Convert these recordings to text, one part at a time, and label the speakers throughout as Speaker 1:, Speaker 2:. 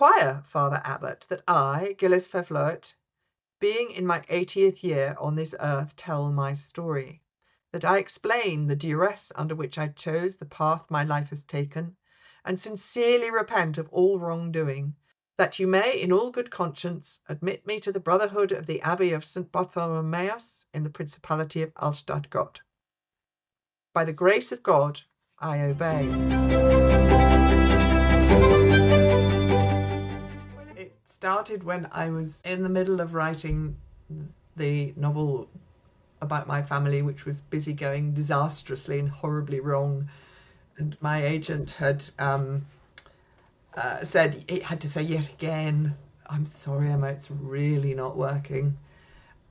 Speaker 1: require, Father Abbot, that I, Gilles Fevloet, being in my 80th year on this earth, tell my story, that I explain the duress under which I chose the path my life has taken, and sincerely repent of all wrongdoing, that you may, in all good conscience, admit me to the brotherhood of the Abbey of St. Bartholomeus in the Principality of Alstadt-Gott. By the grace of God, I obey. It started when I was in the middle of writing the novel about my family, which was busy going disastrously and horribly wrong. And my agent had said, it had to say yet again, I'm sorry, Emma, it's really not working.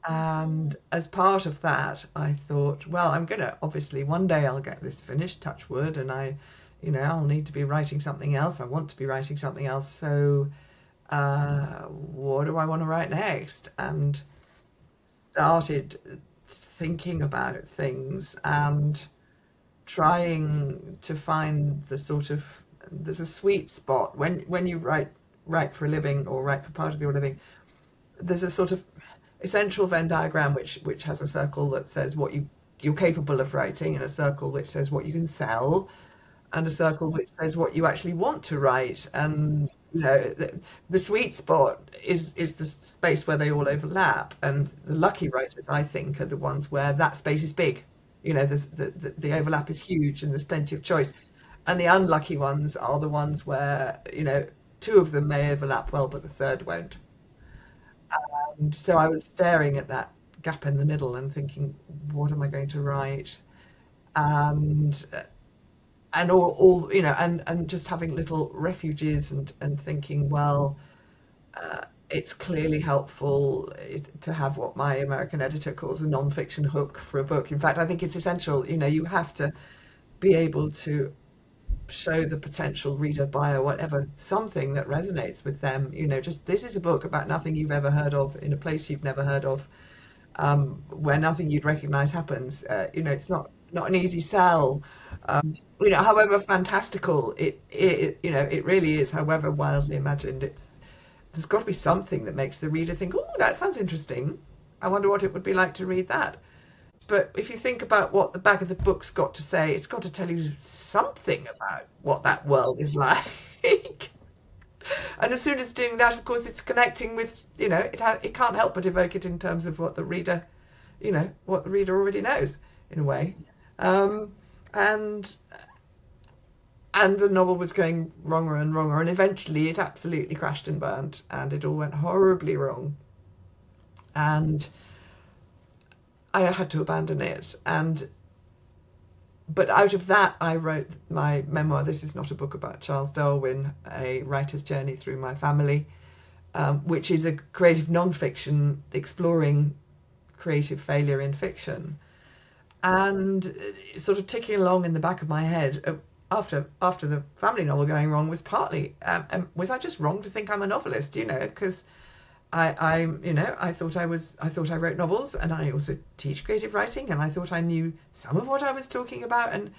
Speaker 1: And as part of that, I thought, well, I'm going to, obviously, one day I'll get this finished, touch wood, and I'll need to be writing something else. I want to be writing something else. So what do I want to write next? And started thinking about things and trying to find there's a sweet spot when you write for a living or write for part of your living. There's a sort of essential Venn diagram which has a circle that says what you're capable of writing, and a circle which says what you can sell, and a circle which says what you actually want to write. And the sweet spot is the space where they all overlap, and the lucky writers, I think, are the ones where that space is big. The overlap is huge and there's plenty of choice. And the unlucky ones are the ones where two of them may overlap well but the third won't. And so I was staring at that gap in the middle and thinking, what am I going to write? And all and just having little refuges and thinking, well, it's clearly helpful to have what my American editor calls a non-fiction hook for a book. In fact, I think it's essential. You have to be able to show the potential reader, buyer, whatever, something that resonates with them. Just this is a book about nothing you've ever heard of, in a place you've never heard of, where nothing you'd recognize happens. It's not an easy sell. However fantastical it really is, however wildly imagined, there's got to be something that makes the reader think, oh, that sounds interesting. I wonder what it would be like to read that. But if you think about what the back of the book's got to say, it's got to tell you something about what that world is like. And as soon as doing that, of course, it's connecting with, it can't help but evoke it in terms of what the reader already knows, in a way. And the novel was going wronger and wronger, and eventually it absolutely crashed and burned, and it all went horribly wrong. And I had to abandon it. But out of that, I wrote my memoir, This Is Not a Book About Charles Darwin, a writer's journey through my family, which is a creative non-fiction exploring creative failure in fiction. And sort of ticking along in the back of my head, after the family novel going wrong, was partly, was I just wrong to think I'm a novelist? Because I thought I wrote novels, and I also teach creative writing, and I thought I knew some of what I was talking about. And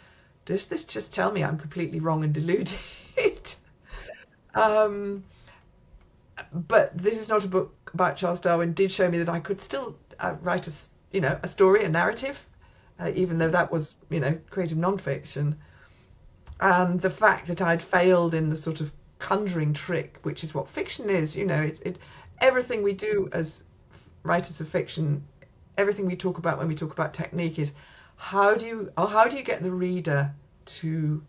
Speaker 1: does this just tell me I'm completely wrong and deluded? But This Is Not a Book About Charles Darwin did show me that I could still write a story, a narrative, even though that was creative non-fiction. And the fact that I'd failed in the sort of conjuring trick, which is what fiction is, everything we do as writers of fiction, everything we talk about when we talk about technique is how do you get the reader to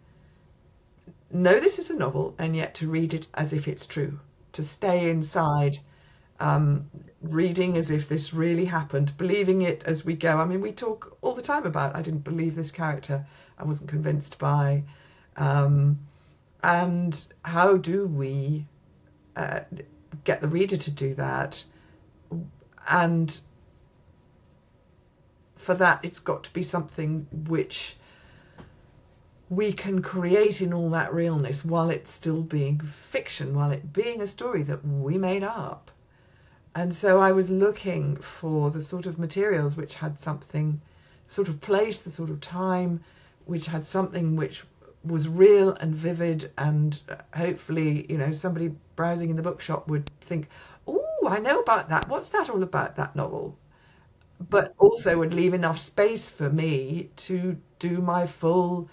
Speaker 1: know this is a novel and yet to read it as if it's true, to stay inside, reading as if this really happened, believing it as we go. I mean, we talk all the time about, I didn't believe this character, I wasn't convinced by, and how do we get the reader to do that? And for that, it's got to be something which we can create in all that realness while it's still being fiction, while it being a story that we made up. And so I was looking for the sort of materials which had something, sort of place, the sort of time, which had something which was real and vivid, and hopefully, somebody browsing in the bookshop would think, "Oh, I know about that. What's that all about, that novel?" But also would leave enough space for me to do my full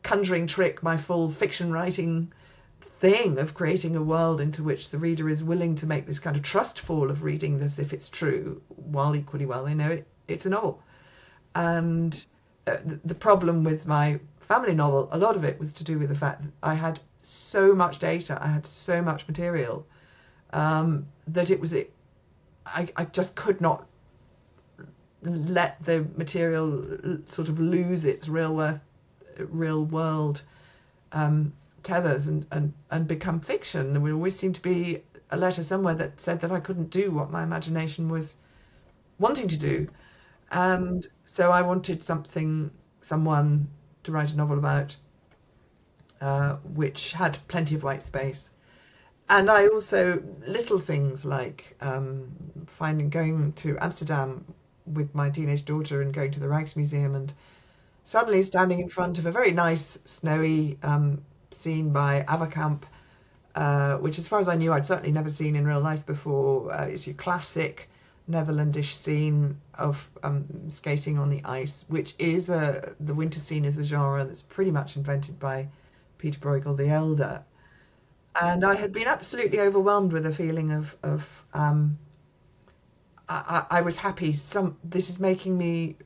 Speaker 1: conjuring trick, my full fiction writing thing of creating a world into which the reader is willing to make this kind of trust fall of reading as if it's true, while equally well they know it's a novel. And the problem with my family novel, a lot of it was to do with the fact that I had so much data, I had so much material, that I just could not let the material sort of lose its real world tethers and become fiction. There would always seem to be a letter somewhere that said that I couldn't do what my imagination was wanting to do. And so I wanted someone to write a novel about, which had plenty of white space. And I also, little things like going to Amsterdam with my teenage daughter and going to the Rijksmuseum and suddenly standing in front of a very nice snowy scene by Averkamp, which as far as I knew I'd certainly never seen in real life before. It's your classic Netherlandish scene of skating on the ice, which is the winter scene is a genre that's pretty much invented by Peter Bruegel the Elder. And I had been absolutely overwhelmed with a feeling of I was happy. This is making me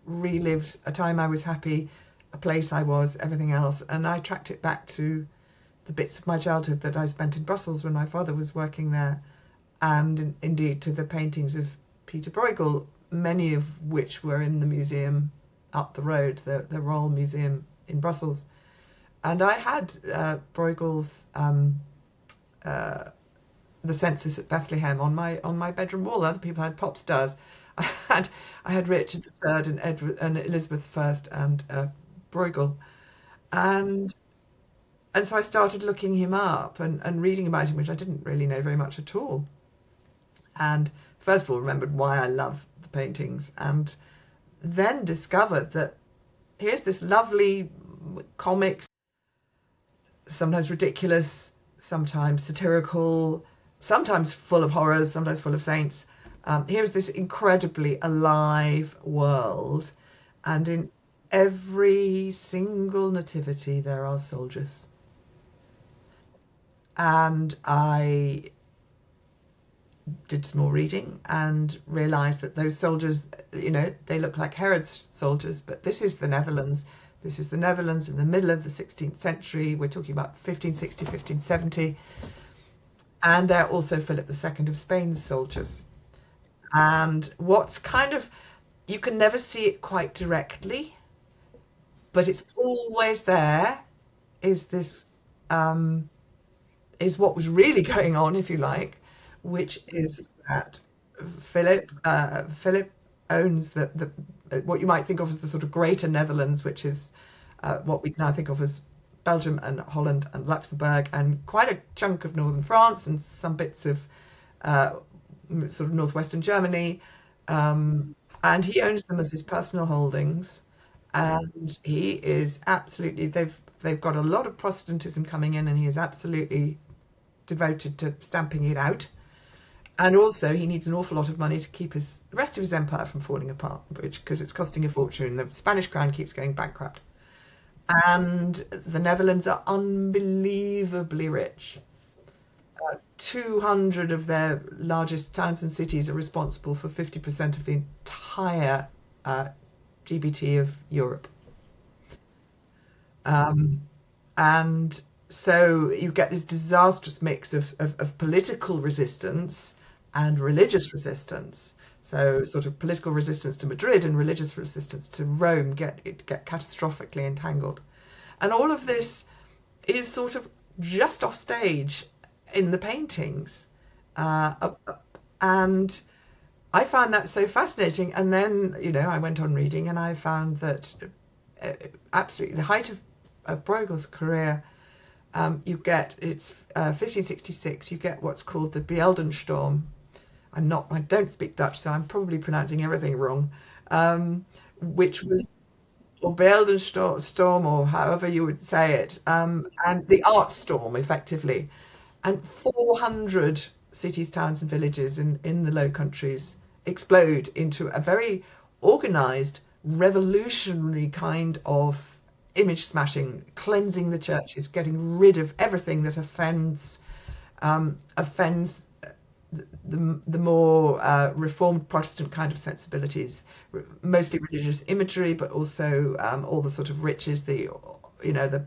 Speaker 1: relive a time I was happy, a place I was, everything else. And I tracked it back to the bits of my childhood that I spent in Brussels when my father was working there, and indeed to the paintings of Peter Bruegel, many of which were in the museum up the road, the Royal Museum in Brussels. And I had Bruegel's The Census at Bethlehem on my bedroom wall. Other people had pop stars. I had Richard III and Edward and Elizabeth I and Bruegel, and so I started looking him up and reading about him, which I didn't really know very much at all. And first of all, remembered why I love the paintings, and then discovered that here's this lovely comics, sometimes ridiculous, sometimes satirical, sometimes full of horrors, sometimes full of saints. Here's this incredibly alive world, and in every single nativity there are soldiers. And I did some more reading and realized that those soldiers, they look like Herod's soldiers, but this is the Netherlands. This is the Netherlands in the middle of the 16th century. We're talking about 1560, 1570. And they're also Philip II of Spain's soldiers. And what's you can never see it quite directly, but it's always there, is is what was really going on, if you like, which is that Philip owns the what you might think of as the sort of Greater Netherlands, which is what we now think of as Belgium and Holland and Luxembourg, and quite a chunk of northern France and some bits of sort of northwestern Germany. And he owns them as his personal holdings. And he is absolutely, they've got a lot of Protestantism coming in, and he is absolutely devoted to stamping it out. And also, he needs an awful lot of money to keep the rest of his empire from falling apart, because it's costing a fortune. The Spanish crown keeps going bankrupt. And the Netherlands are unbelievably rich. 200 of their largest towns and cities are responsible for 50% of the entire GBT of Europe. And so you get this disastrous mix of political resistance and religious resistance. So sort of political resistance to Madrid and religious resistance to Rome get catastrophically entangled. And all of this is sort of just off stage in the paintings. And I found that so fascinating. And then, I went on reading, and I found that absolutely the height of Bruegel's career, it's 1566, you get what's called the Beeldenstorm. I don't speak Dutch, so I'm probably pronouncing everything wrong, which was or Storm, or however you would say it, and the art storm, effectively. And 400 cities, towns, and villages in the Low Countries explode into a very organized, revolutionary kind of image smashing, cleansing the churches, getting rid of everything that offends the more reformed Protestant kind of sensibilities, mostly religious imagery, but also all the sort of riches, the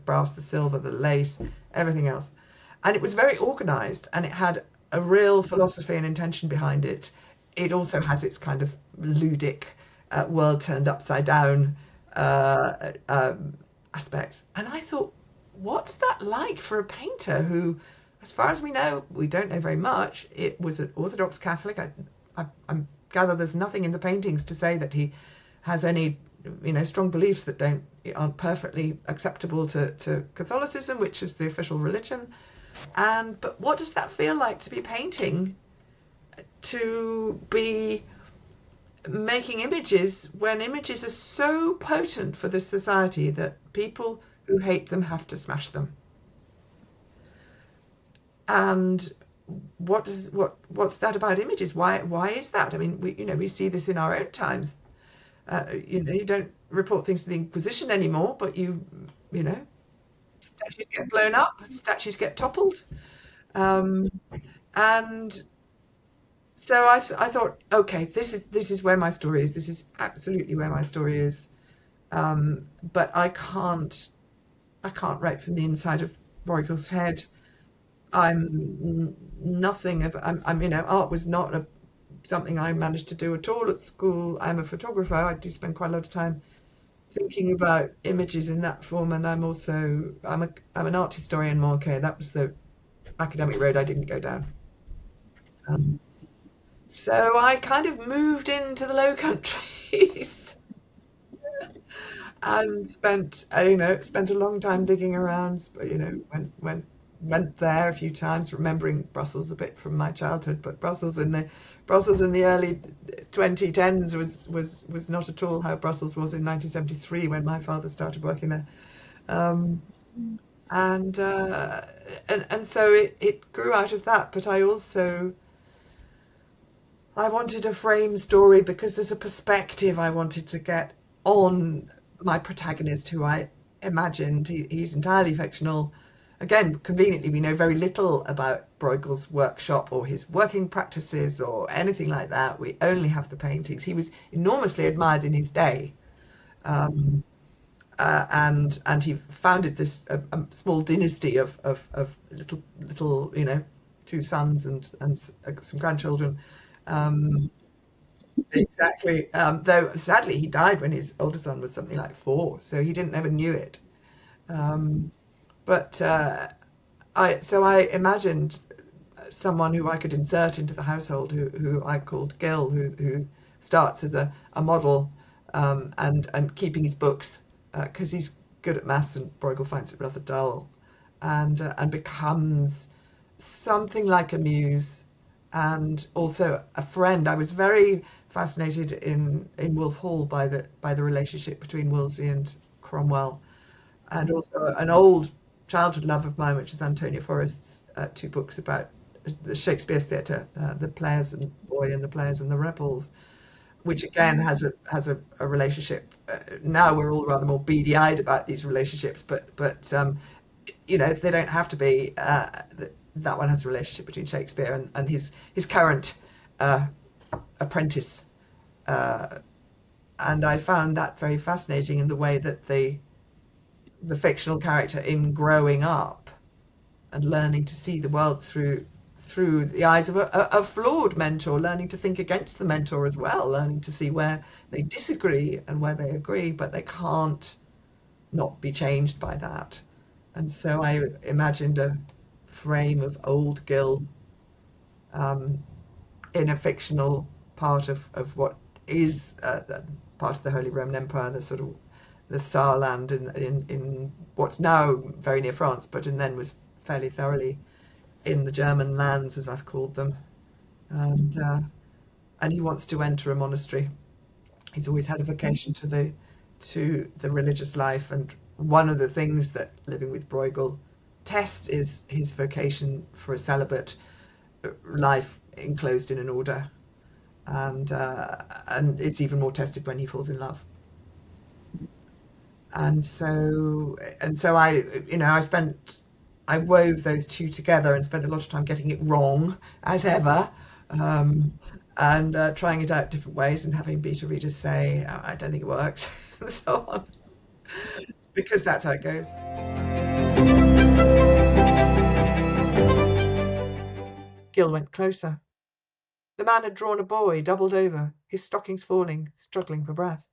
Speaker 1: brass, the silver, the lace, everything else. And it was very organized, and it had a real philosophy and intention behind it. It also has its kind of ludic, world turned upside down aspects. And I thought, what's that like for a painter who, as far as we know, we don't know very much. It was an Orthodox Catholic. I gather there's nothing in the paintings to say that he has any, strong beliefs that aren't perfectly acceptable to Catholicism, which is the official religion. But what does that feel like to be painting, to be making images when images are so potent for this society that people who hate them have to smash them? And what's that about images? Why is that? I mean, we see this in our own times. You don't report things to the Inquisition anymore, but you know statues get blown up, statues get toppled, um, and so I thought, okay, this is where my story is. This is absolutely where my story is. But I can't write from the inside of Bruegel's head. Nothing of art was not something I managed to do at all at school. I'm a photographer. I do spend quite a lot of time thinking about images in that form, and I'm an art historian more. Okay, that was the academic road I didn't go down. Um, so I kind of moved into the Low Countries and spent a long time digging around. But went there a few times, remembering Brussels a bit from my childhood. But Brussels in the early 2010s was not at all how Brussels was in 1973 when my father started working there. Um, and so it grew out of that. But I wanted a frame story because there's a perspective I wanted to get on my protagonist, who I imagined he's entirely fictional. Again, conveniently, we know very little about Bruegel's workshop or his working practices or anything like that. We only have the paintings. He was enormously admired in his day, um, and he founded this a small dynasty of little two sons and some grandchildren. Um, exactly. Though sadly he died when his older son was something like 4, so he didn't ever knew it. Um, but I imagined someone who I could insert into the household, who I called Gil, who starts as a model, and keeping his books because he's good at maths and Bruegel finds it rather dull, and becomes something like a muse and also a friend. I was very fascinated in Wolf Hall by the relationship between Wolsey and Cromwell, and also an old childhood love of mine, which is Antonia Forrest's 2 books about the Shakespeare theatre, the Players and Boy and the Players and the Rebels, which again has a relationship. Now we're all rather more beady-eyed about these relationships, but they don't have to be. That one has a relationship between Shakespeare and his current uh, apprentice, uh, and I found that very fascinating in the way that the fictional character, in growing up and learning to see the world through the eyes of a flawed mentor, learning to think against the mentor as well, learning to see where they disagree and where they agree, but they can't not be changed by that. And so I imagined a frame of old Gil, um, in a fictional part of what is part of the Holy Roman Empire, the sort of the Saarland in what's now very near France, but and then was fairly thoroughly in the German lands, as I've called them. And he wants to enter a monastery. He's always had a vocation to the religious life. And one of the things that Living with Bruegel tests is his vocation for a celibate life enclosed in an order, and it's even more tested when he falls in love. And so I wove those two together and spent a lot of time getting it wrong, as ever, um, and trying it out different ways and having beta readers say, "Oh, I don't think it works," and so on, because that's how it goes. Gil went closer. The man had drawn a boy, doubled over, his stockings falling, struggling for breath.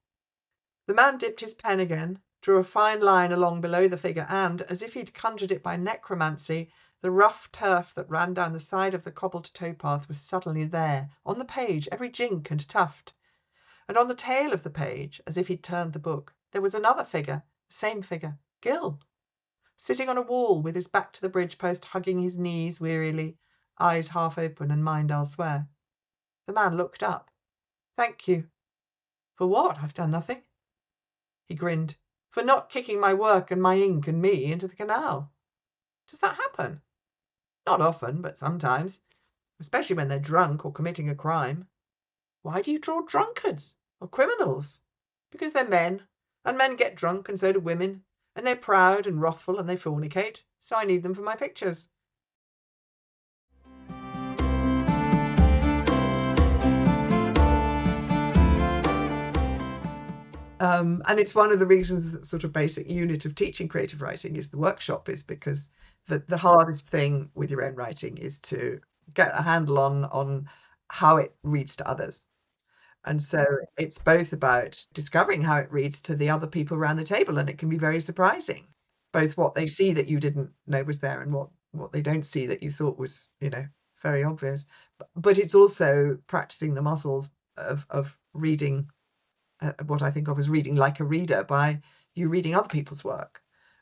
Speaker 1: The man dipped his pen again, drew a fine line along below the figure, and, as if he'd conjured it by necromancy, the rough turf that ran down the side of the cobbled towpath was suddenly there, on the page, every jink and tuft. And on the tail of the page, as if he'd turned the book, there was another figure, the same figure, Gil, sitting on a wall with his back to the bridge post, hugging his knees wearily, eyes half open and mind elsewhere. The man looked up. "Thank you." "For what? I've done nothing." He grinned. "For not kicking my work and my ink and me into the canal." "Does that happen?" "Not often, but sometimes, especially when they're drunk or committing a crime." "Why do you draw drunkards or criminals?" "Because they're men, and men get drunk, and so do women, and they're proud and wrathful, and they fornicate, so I need them for my pictures." And it's one of the reasons that sort of basic unit of teaching creative writing is the workshop, is because the hardest thing with your own writing is to get a handle on how it reads to others. And so it's both about discovering how it reads to the other people around the table, and it can be very surprising, both what they see that you didn't know was there and what they don't see that you thought was, very obvious. But it's also practicing the muscles of reading, what I think of as reading like a reader, by you reading other people's work.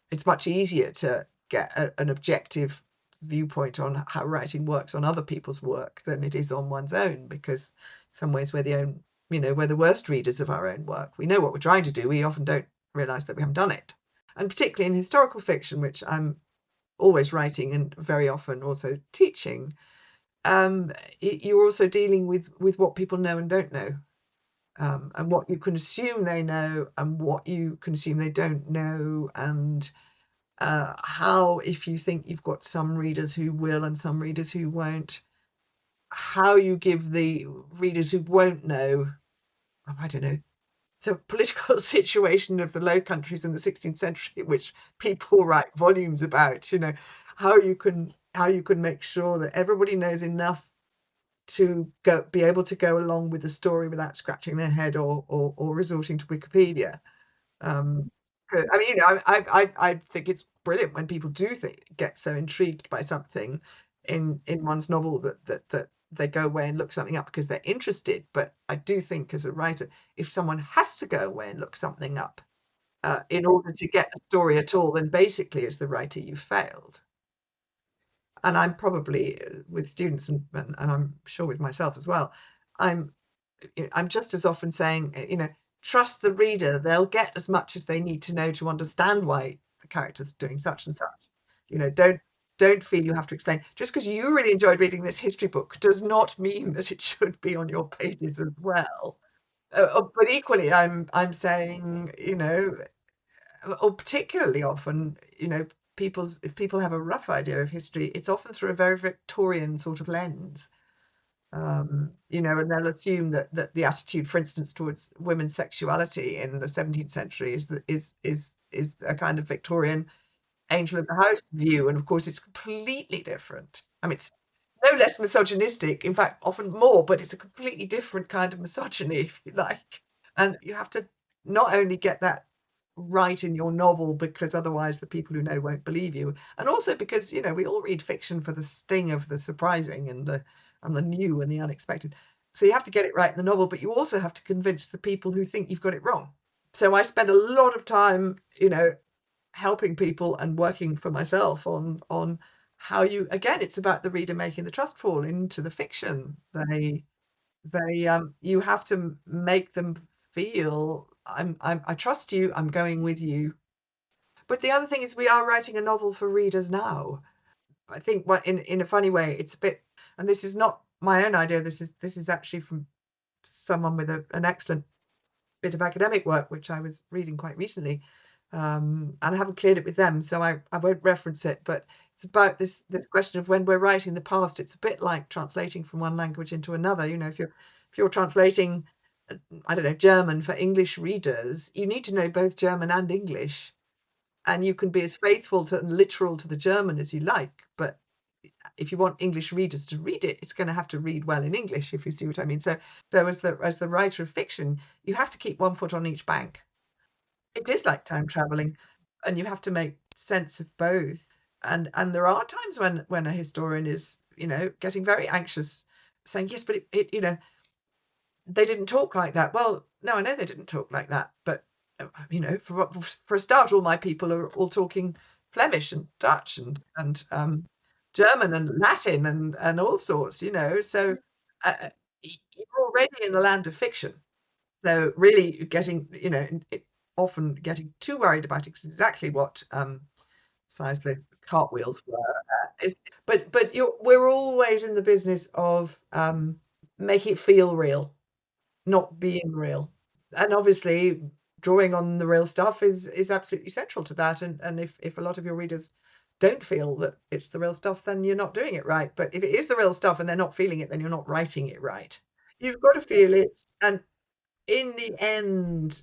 Speaker 1: It's much easier to get an objective viewpoint on how writing works on other people's work than it is on one's own, because in some ways we're the worst readers of our own work. We know what we're trying to do. We often don't realize that we haven't done it. And particularly in historical fiction, which I'm always writing and very often also teaching, you're also dealing with what people know and don't know, and what you can assume they know and what you can assume they don't know, and how, if you think you've got some readers who will and some readers who won't, how you give the readers who won't know, I don't know, the political situation of the Low Countries in the 16th century, which people write volumes about, how you can make sure that everybody knows enough to be able to go along with the story without scratching their head or resorting to Wikipedia. Um, I mean, I think it's brilliant when people do get so intrigued by something in one's novel that they go away and look something up because they're interested. But I do think, as a writer, if someone has to go away and look something up in order to get the story at all, then basically, as the writer, you failed. And I'm probably, with students, and I'm sure with myself as well, I'm I'm just as often saying, trust the reader. They'll get as much as they need to know to understand why the character's doing such and such. Don't feel you have to explain. Just because you really enjoyed reading this history book does not mean that it should be on your pages as well. But equally, I'm saying, or particularly often, if people have a rough idea of history, it's often through a very Victorian sort of lens. And they'll assume that the attitude, for instance, towards women's sexuality in the 17th century is a kind of Victorian angel of the house view, and of course it's completely different. I mean, it's no less misogynistic, in fact, often more, but it's a completely different kind of misogyny, if you like. And you have to not only get that right in your novel, because otherwise the people who know won't believe you, and also because we all read fiction for the sting of the surprising and the new and the unexpected. So you have to get it right in the novel, but you also have to convince the people who think you've got it wrong. So I spend a lot of time, helping people and working for myself on how it's about the reader making the trust fall into the fiction. You have to make them feel I trust you. I'm going with you. But the other thing is, we are writing a novel for readers now. I think what in a funny way, it's a bit, and this is not my own idea. This is actually from someone with an excellent bit of academic work, which I was reading quite recently, and I haven't cleared it with them, so I won't reference it. But it's about this question of when we're writing the past. It's a bit like translating from one language into another. If you're translating, I don't know, German for English readers, you need to know both German and English, and you can be as faithful to and literal to the German as you like, but if you want English readers to read it, it's going to have to read well in English, if you see what I mean. So as the writer of fiction, you have to keep one foot on each bank. It is like time traveling, and you have to make sense of both. And there are times when a historian is, getting very anxious, saying, yes, but they didn't talk like that. Well, no, I know they didn't talk like that, but for a start, all my people are all talking Flemish and Dutch and German and Latin and all sorts. So you're already in the land of fiction. So really, getting often getting too worried about exactly what size the cartwheels were. But we're always in the business of making it feel real, not being real. And obviously, drawing on the real stuff is absolutely central to that. And if a lot of your readers don't feel that it's the real stuff, then you're not doing it right. But if it is the real stuff and they're not feeling it, then you're not writing it right. You've got to feel it, and in the end,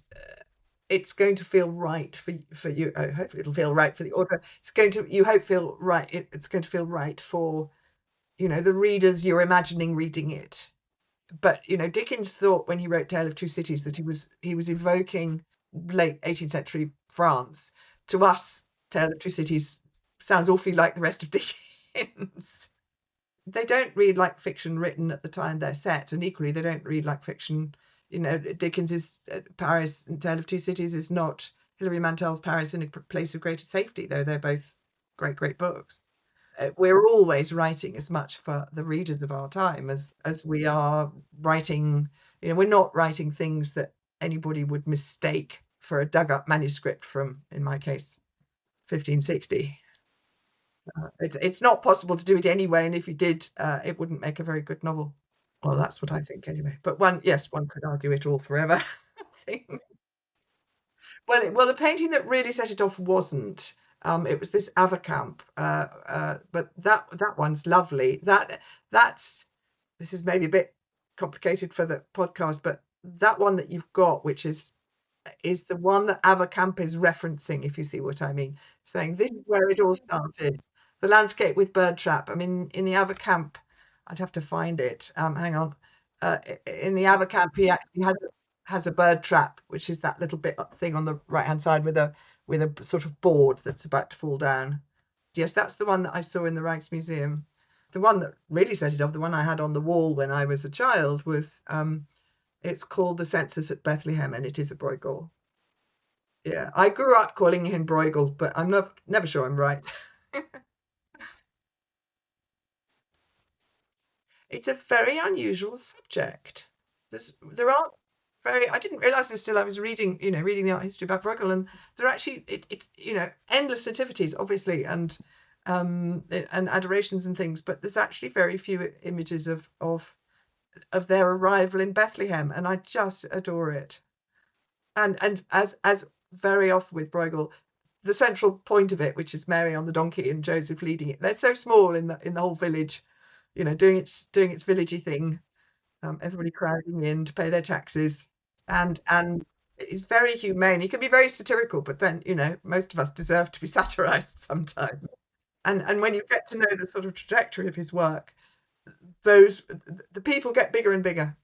Speaker 1: it's going to feel right for you. Hopefully, it'll feel right for the author. It's going to you hope feel right. It's going to feel right for the readers you're imagining reading it. But Dickens thought when he wrote Tale of Two Cities that he was evoking late 18th century France. To us, Tale of Two Cities sounds awfully like the rest of Dickens. They don't read like fiction written at the time they're set, and equally they don't read like fiction. Dickens's Paris and Tale of Two Cities is not Hilary Mantel's Paris in a Place of Greater Safety, though they're both great, great books. We're always writing as much for the readers of our time as we are writing. We're not writing things that anybody would mistake for a dug up manuscript from, in my case, 1560. It's not possible to do it anyway, and if you did, it wouldn't make a very good novel. Well, that's what I think anyway. But one could argue it all forever. Well, the painting that really set it off wasn't. It was this Avercamp, but that one's lovely. That's this is maybe a bit complicated for the podcast, but that one that you've got, which is the one that Avercamp is referencing, if you see what I mean, saying this is where it all started. The landscape with bird trap. I mean, in the Avercamp, I'd have to find it. Hang on. In the Avercamp, he actually has a bird trap, which is that little bit thing on the right hand side with a sort of board that's about to fall down. Yes, that's the one that I saw in the Rijksmuseum. The one that really set it off, the one I had on the wall when I was a child, was it's called The Census at Bethlehem, and it is a Bruegel. Yeah, I grew up calling him Bruegel, but I'm never sure I'm right. It's a very unusual subject. There aren't very. I didn't realize this till I was reading the art history about Bruegel, and there are actually it's endless nativities, obviously, and adorations and things, but there's actually very few images of their arrival in Bethlehem, and I just adore it. And as very often with Bruegel, the central point of it, which is Mary on the donkey and Joseph leading it, they're so small in the whole village, doing its villagey thing, everybody crowding in to pay their taxes, and it's very humane. He can be very satirical, but then most of us deserve to be satirized sometimes. And when you get to know the sort of trajectory of his work, the people get bigger and bigger.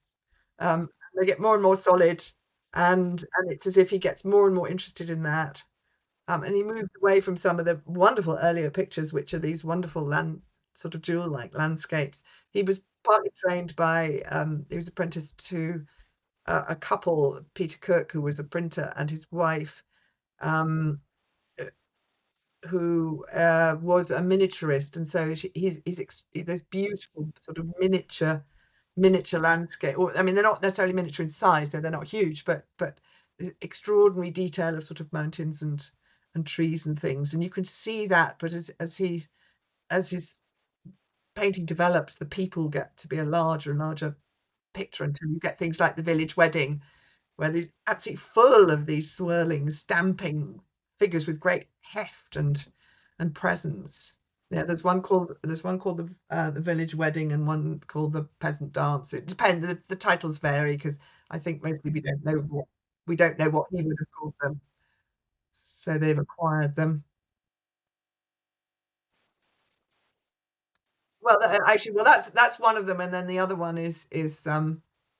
Speaker 1: They get more and more solid, and it's as if he gets more and more interested in that. And he moved away from some of the wonderful earlier pictures, which are these wonderful sort of jewel-like landscapes. He was partly trained by, he was apprenticed to a couple, Peter Cook, who was a printer, and his wife, um, who was a miniaturist, and so those beautiful sort of miniature landscape. I mean, they're not necessarily miniature in size, so they're not huge, but extraordinary detail of sort of mountains and trees and things, and you can see that. But as his painting develops, the people get to be a larger and larger picture until you get things like the village wedding, where they're absolutely full of these swirling, stamping figures with great heft and presence. Yeah, there's one called the village wedding and one called the peasant dance. It depends. The titles vary because I think mostly we don't know what he would have called them, so they've acquired them. Well, actually, well, that's one of them, and then the other one is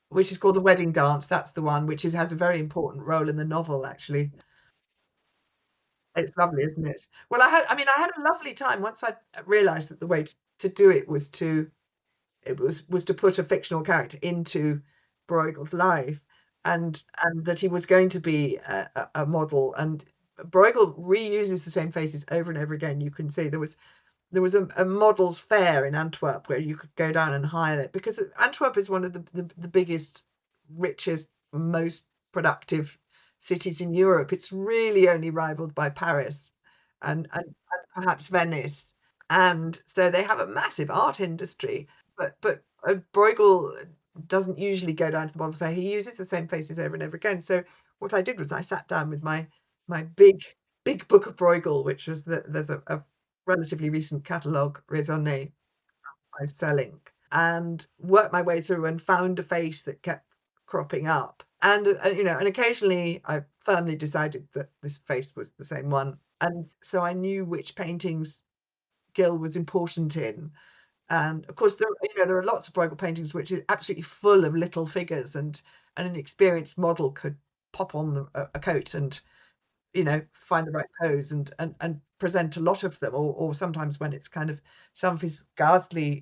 Speaker 1: which is called the wedding dance. That's the one which has a very important role in the novel, actually. It's lovely, isn't it? Well, I mean, I had a lovely time once I realised that the way to do it was to put a fictional character into Bruegel's life, and that he was going to be a model. And Bruegel reuses the same faces over and over again. You can see there was a models fair in Antwerp where you could go down and hire it, because Antwerp is one of the biggest, richest, most productive cities in Europe. It's really only rivaled by Paris and perhaps Venice. And so they have a massive art industry. But Bruegel doesn't usually go down to the models fair. He uses the same faces over and over again. So what I did was I sat down with my big book of Bruegel, which was there's a relatively recent catalogue raisonné by selling, and worked my way through and found a face that kept cropping up. And occasionally I firmly decided that this face was the same one. And so I knew which paintings Gill was important in. And of course, there are lots of Bruegel paintings which are absolutely full of little figures, and an experienced model could pop on a coat and find the right pose and present a lot of them, or sometimes when it's kind of some of his ghastly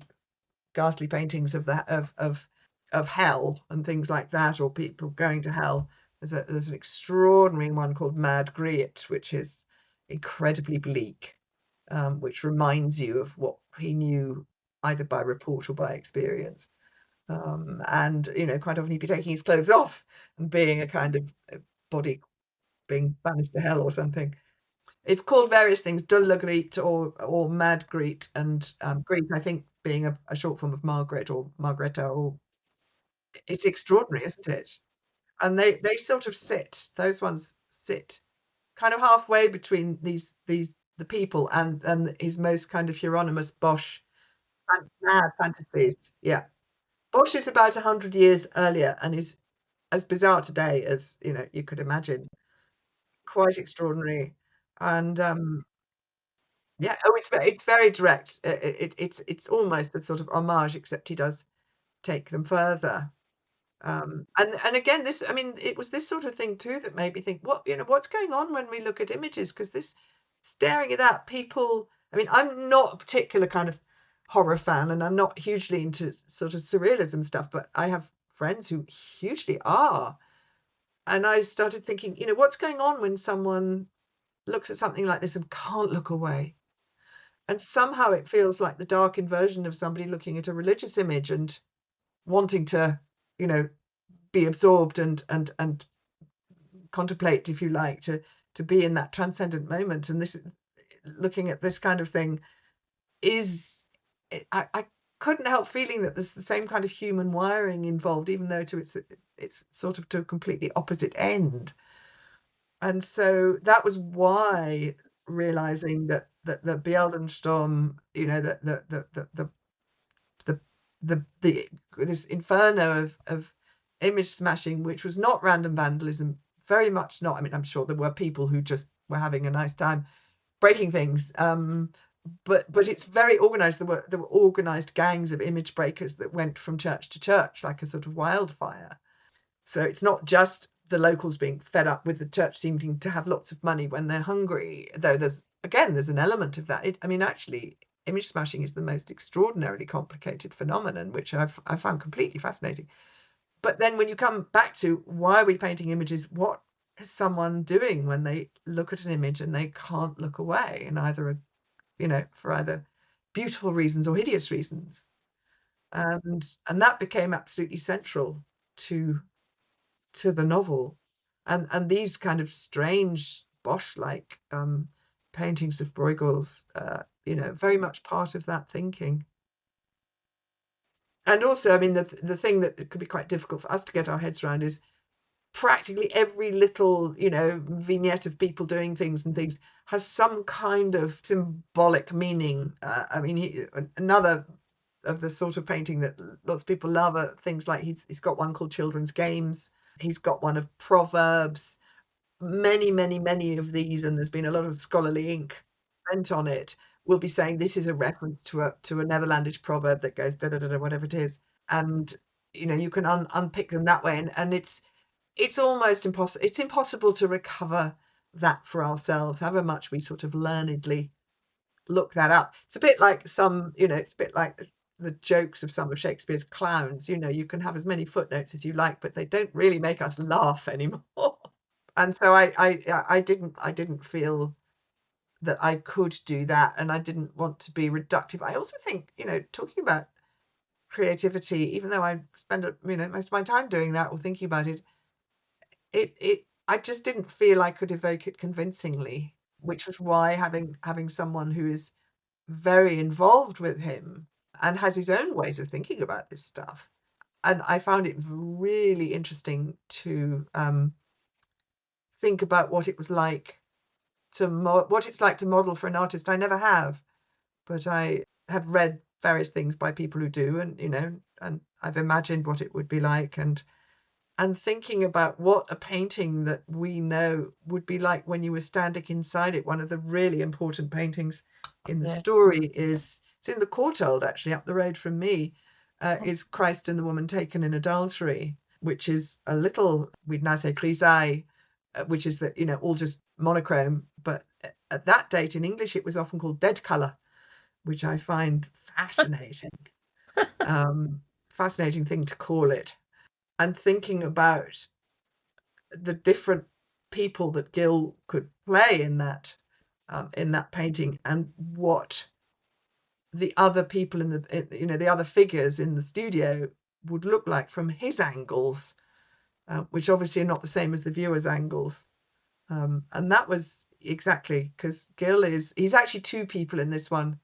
Speaker 1: paintings of hell and things like that, or people going to hell. There's an extraordinary one called Mad Griet, which is incredibly bleak, which reminds you of what he knew either by report or by experience. And quite often he'd be taking his clothes off and being a kind of body being banished to hell or something. It's called various things, Dulle Griet or Mad Griet, and Griet, I think, being a short form of Margaret or Margreta. Or it's extraordinary, isn't it? And they sort of those ones sit kind of halfway between these the people and his most kind of Hieronymus Bosch mad fantasies. Yeah, Bosch is about 100 years earlier and is as bizarre today as you could imagine. Quite extraordinary. And yeah, oh, it's very direct. It's almost a sort of homage, except he does take them further. And again, this, I mean, it was this sort of thing too that made me think, what's going on when we look at images? Because this staring at that, people, I mean, I'm not a particular kind of horror fan, and I'm not hugely into sort of surrealism stuff, but I have friends who hugely are. And I started thinking, what's going on when someone looks at something like this and can't look away? And somehow it feels like the dark inversion of somebody looking at a religious image and wanting to, you know, be absorbed and contemplate, if you like, to be in that transcendent moment. And this, looking at this kind of thing, is I couldn't help feeling that there's the same kind of human wiring involved, even though it's sort of to a completely opposite end. And so that was why, realizing that the Beeldenstorm, the the this inferno of image smashing, which was not random vandalism, very much not. I mean, I'm sure there were people who just were having a nice time breaking things, but it's very organized. There were organized gangs of image breakers that went from church to church like a sort of wildfire. So it's not just the locals being fed up with the church seeming to have lots of money when they're hungry, though there's an element of that. I mean, actually, image smashing is the most extraordinarily complicated phenomenon, which I found completely fascinating. But then when you come back to why are we painting images, what is someone doing when they look at an image and they can't look away, and for either beautiful reasons or hideous reasons, and that became absolutely central to to the novel. And these kind of strange Bosch-like paintings of Bruegel's, very much part of that thinking. And also, I mean, the thing that could be quite difficult for us to get our heads around is practically every little, vignette of people doing things and things has some kind of symbolic meaning. I mean, another of the sort of painting that lots of people love are things like he's got one called Children's Games. He's got one of Proverbs. Many, many, many of these, and there's been a lot of scholarly ink spent on it, will be saying this is a reference to a Netherlandish proverb that goes da da da da, whatever it is. And you can unpick them that way, and it's almost impossible. It's impossible to recover that for ourselves, however much we sort of learnedly look that up. It's a bit like it's a bit like the jokes of some of Shakespeare's clowns. You can have as many footnotes as you like, but they don't really make us laugh anymore. And so I didn't feel that I could do that, and I didn't want to be reductive. I also think, talking about creativity, even though I spend most of my time doing that or thinking about it, I just didn't feel I could evoke it convincingly, which was why having someone who is very involved with him and has his own ways of thinking about this stuff. And I found it really interesting to think about what it was like what it's like to model for an artist. I never have, but I have read various things by people who do, and I've imagined what it would be like, and thinking about what a painting that we know would be like when you were standing inside it. One of the really important paintings in the story it's in the Courtauld, actually, up the road from me, is Christ and the Woman Taken in Adultery, which is a little, we'd now say grisaille, which is all just monochrome. But at that date in English, it was often called dead colour, which I find fascinating. Fascinating thing to call it. And thinking about the different people that Gil could play in that painting, and what the other people the other figures in the studio would look like from his angles, which obviously are not the same as the viewer's angles. And that was exactly because Gil he's actually two people in this one.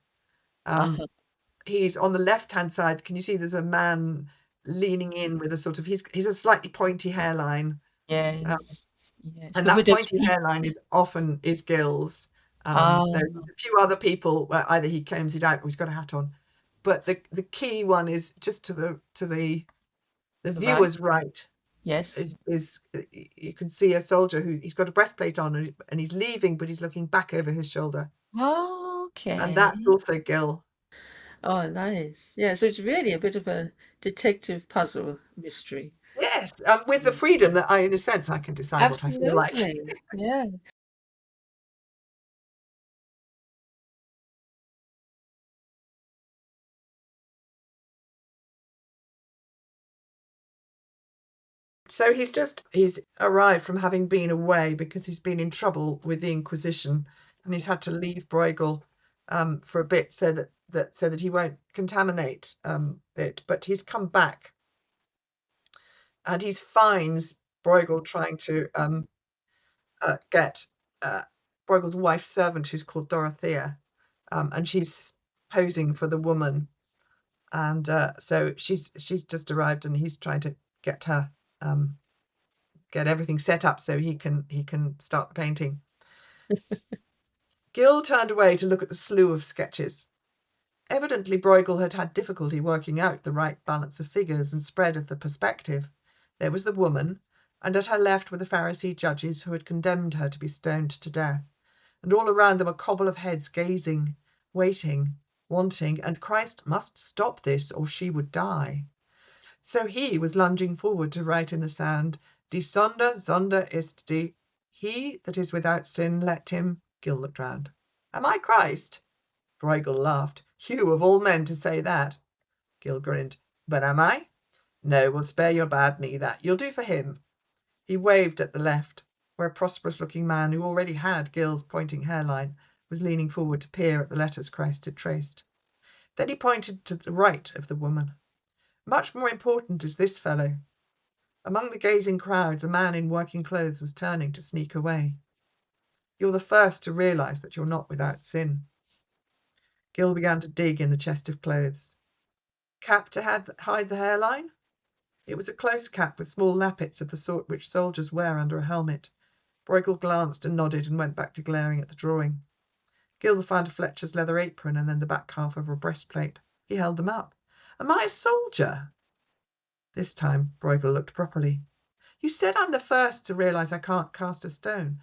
Speaker 1: He's on the left-hand side. Can you see there's a man leaning in with a sort of, he's a slightly pointy hairline.
Speaker 2: Yes.
Speaker 1: And
Speaker 2: The
Speaker 1: that
Speaker 2: widow's
Speaker 1: pointy
Speaker 2: peak.
Speaker 1: hairline is Gil's. There's a few other people where either he combs it out or he's got a hat on. But the key one is just to the
Speaker 2: Right.
Speaker 1: viewer's right.
Speaker 2: Yes.
Speaker 1: Is you can see a soldier he's got a breastplate on, and he's leaving, but he's looking back over his shoulder. And that's
Speaker 2: Okay.
Speaker 1: also Gil.
Speaker 2: Oh, nice. Yeah, so it's really a bit of a detective puzzle mystery.
Speaker 1: Yes, with the freedom that in a sense, I can decide what I feel like.
Speaker 2: Absolutely. Yeah.
Speaker 1: So he's arrived from having been away because he's been in trouble with the Inquisition, and he's had to leave Bruegel for a bit so that he won't contaminate it. But he's come back, and he finds Bruegel trying to get Bruegel's wife's servant, who's called Dorothea, and she's posing for the woman. And so she's just arrived, and he's trying to get her get everything set up so he can start the painting. Gil turned away to look at the slew of sketches. Evidently Bruegel had had difficulty working out the right balance of figures and spread of the perspective. There was the woman, and at her left were the Pharisee judges who had condemned her to be stoned to death, and all around them a cobble of heads gazing, waiting, wanting, and Christ must stop this or she would die. So he was lunging forward to write in the sand, Die Sonder ist die, he that is without sin, let him. Gil looked round. Am I Christ? Bruegel laughed. You of all men to say that. Gil grinned. But am I? No, we'll spare your bad knee that. You'll do for him. He waved at the left, where a prosperous-looking man who already had Gil's pointing hairline was leaning forward to peer at the letters Christ had traced. Then he pointed to the right of the woman. Much more important is this fellow. Among the gazing crowds, a man in working clothes was turning to sneak away. You're the first to realise that you're not without sin. Gil began to dig in the chest of clothes. Cap to hide the hairline? It was a close cap with small lappets of the sort which soldiers wear under a helmet. Bruegel glanced and nodded and went back to glaring at the drawing. Gil found a Fletcher's leather apron and then the back half of a breastplate. He held them up. Am I a soldier? This time Bruegel looked properly. You said I'm the first to realise I can't cast a stone.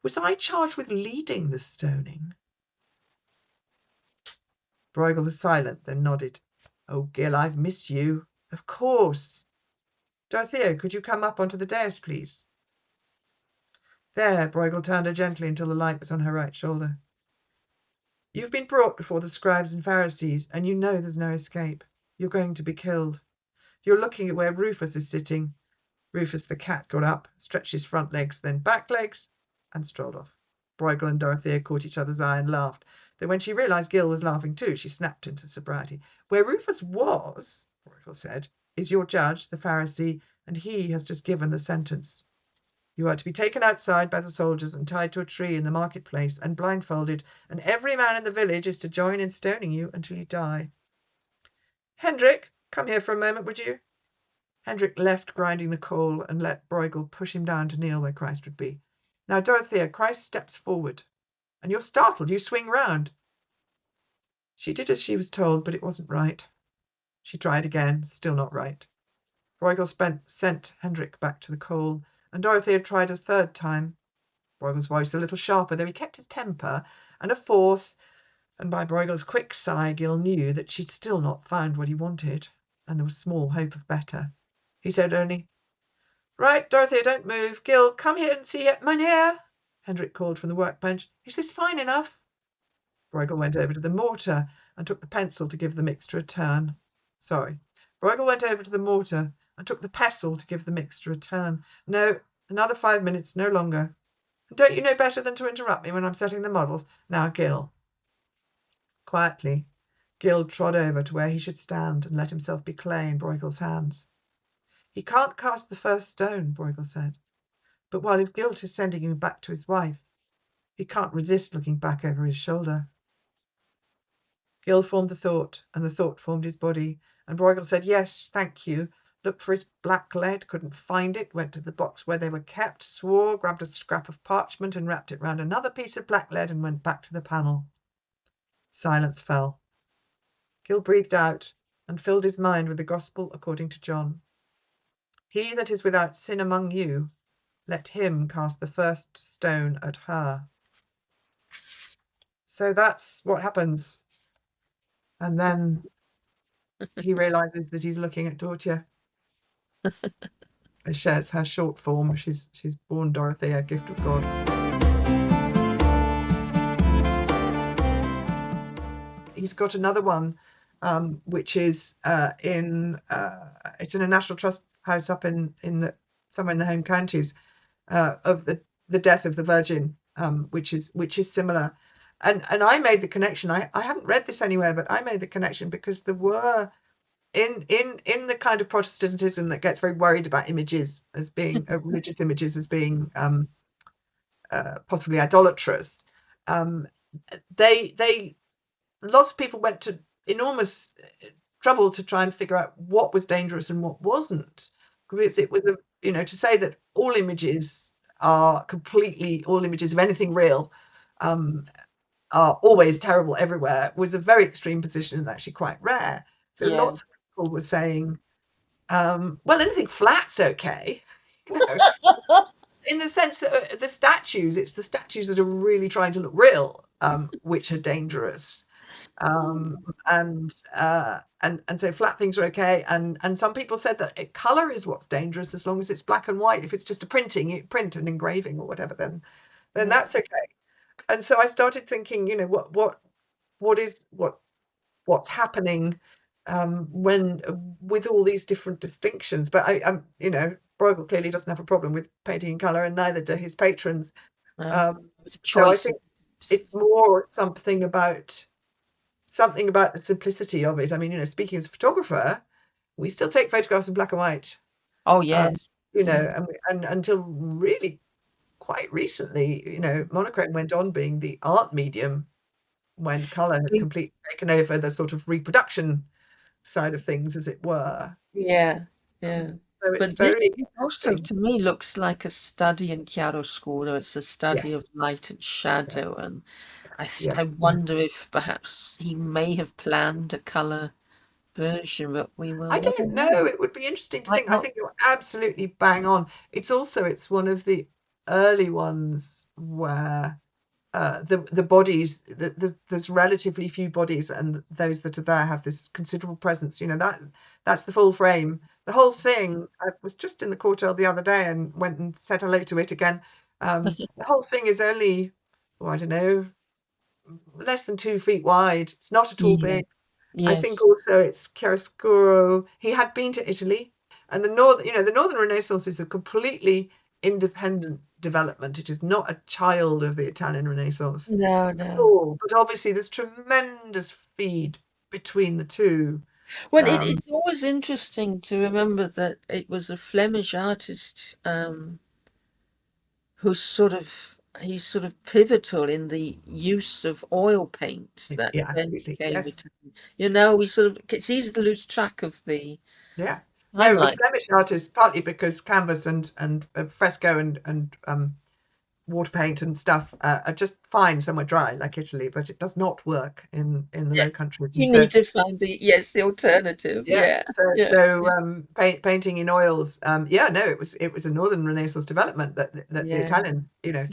Speaker 1: Was I charged with leading the stoning? Bruegel was silent, then nodded. Oh, Gil, I've missed you. Of course. Dorothea, could you come up onto the dais, please? There, Bruegel turned her gently until the light was on her right shoulder. You've been brought before the scribes and Pharisees, and you know there's no escape. You're going to be killed. You're looking at where Rufus is sitting. Rufus the cat got up, stretched his front legs, then back legs, and strolled off. Bruegel and Dorothea caught each other's eye and laughed. Then when she realised Gil was laughing too, she snapped into sobriety. Where Rufus was, Bruegel said, is your judge, the Pharisee, and he has just given the sentence. You are to be taken outside by the soldiers and tied to a tree in the marketplace and blindfolded, and every man in the village is to join in stoning you until you die. Hendrik, come here for a moment, would you? Hendrik left grinding the coal and let Bruegel push him down to kneel where Christ would be. Now, Dorothea, Christ steps forward. And you're startled. You swing round. She did as she was told, but it wasn't right. She tried again, still not right. Bruegel sent Hendrik back to the coal, and Dorothea tried a third time. Bruegel's voice a little sharper, though he kept his temper, and a fourth, and by Bruegel's quick sigh, Gil knew that she'd still not found what he wanted, and there was small hope of better. He said only, Right, Dorothea, don't move. Gil, come here and see it. Mynheer, Hendrik called from the workbench. Is this fine enough? Bruegel went over to the mortar and took the pencil to give the mixture a turn. Bruegel went over to the mortar and took the pestle to give the mixture a turn. No, another 5 minutes, no longer. Don't you know better than to interrupt me when I'm setting the models? Now, Gil. Quietly, Gil trod over to where he should stand and let himself be clay in Bruegel's hands. He can't cast the first stone, Bruegel said, but while his guilt is sending him back to his wife, he can't resist looking back over his shoulder. Gil formed the thought, and the thought formed his body, and Bruegel said, Yes, thank you, looked for his black lead, couldn't find it, went to the box where they were kept, swore, grabbed a scrap of parchment and wrapped it round another piece of black lead and went back to the panel. Silence fell. Gil breathed out and filled his mind with the Gospel according to John. He that is without sin among you, let him cast the first stone at her. So that's what happens. And then he realizes that he's looking at Dortia. It shares her short form. She's born Dorothea, gift of God. He's got another one, which is it's in a National Trust house up in somewhere in the home counties, of the death of the Virgin, which is similar. And I made the connection. I haven't read this anywhere, but I made the connection because there were in the kind of Protestantism that gets very worried about images as being religious images as being possibly idolatrous. They lots of people went to enormous trouble to try and figure out what was dangerous and what wasn't, because it was to say that all images of anything real are always terrible everywhere was a very extreme position and actually quite rare. So lots of people were saying, well, anything flat's okay, in the sense that it's the statues that are really trying to look real, which are dangerous. And so flat things are okay. And some people said that color is what's dangerous as long as it's black and white. If it's just a print and engraving or whatever, then that's okay. And so I started thinking, what's happening when with all these different distinctions. But Bruegel clearly doesn't have a problem with painting in color, and neither do his patrons. So I think it's more something about the simplicity of it. I mean, speaking as a photographer, we still take photographs in black and white.
Speaker 2: Oh,
Speaker 1: Um,
Speaker 2: yes.
Speaker 1: you know,
Speaker 2: Yeah.
Speaker 1: and until really quite recently, monochrome went on being the art medium when color had completely taken over the sort of reproduction side of things, as it were.
Speaker 2: Yeah,
Speaker 1: Um,
Speaker 2: yeah.
Speaker 1: so it's
Speaker 2: But this
Speaker 1: very
Speaker 2: also
Speaker 1: interesting.
Speaker 2: to me looks like a study in chiaroscuro. It's a study
Speaker 1: Yes,
Speaker 2: of light and
Speaker 1: yeah,
Speaker 2: shadow, and
Speaker 1: yeah.
Speaker 2: I wonder if perhaps he may have planned a color version, but we will
Speaker 1: I
Speaker 2: never
Speaker 1: don't
Speaker 2: know.
Speaker 1: know. It would be interesting to
Speaker 2: Might
Speaker 1: think. I
Speaker 2: not.
Speaker 1: think you're absolutely bang on. It's one of the early ones where the bodies there's relatively few bodies, and those that are there have this considerable presence. That's the full frame. The whole thing. I was just in the courtyard the other day and went and said hello to it again. The whole thing is only, oh, I don't know, less than 2 feet wide. It's not at all
Speaker 2: Yeah.
Speaker 1: big. I think
Speaker 2: Yes.
Speaker 1: also it's chiaroscuro. He had been to Italy, and the Northern Renaissance is a completely independent development. It is not a child of the Italian Renaissance
Speaker 2: No,
Speaker 1: at
Speaker 2: no.
Speaker 1: all. But obviously, there's tremendous feed between the two.
Speaker 2: Well,
Speaker 1: Um,
Speaker 2: it's always interesting to remember that it was a Flemish artist he's sort of pivotal in the use of oil paints that
Speaker 1: yeah,
Speaker 2: then
Speaker 1: absolutely.
Speaker 2: became
Speaker 1: Yes.
Speaker 2: Italian. You know, we sort of it's easy to lose track of the
Speaker 1: Yeah. No, it was
Speaker 2: timeline.
Speaker 1: Flemish artists, partly because canvas and fresco and water paint and stuff are just fine somewhere dry like Italy, but it does not work in the
Speaker 2: Yeah,
Speaker 1: Low Countries. And
Speaker 2: you
Speaker 1: so
Speaker 2: need to find the alternative.
Speaker 1: yeah,
Speaker 2: Yeah,
Speaker 1: so
Speaker 2: yeah,
Speaker 1: so
Speaker 2: yeah,
Speaker 1: painting in oils. Yeah, no, it was a Northern Renaissance development that the
Speaker 2: yeah.
Speaker 1: Italians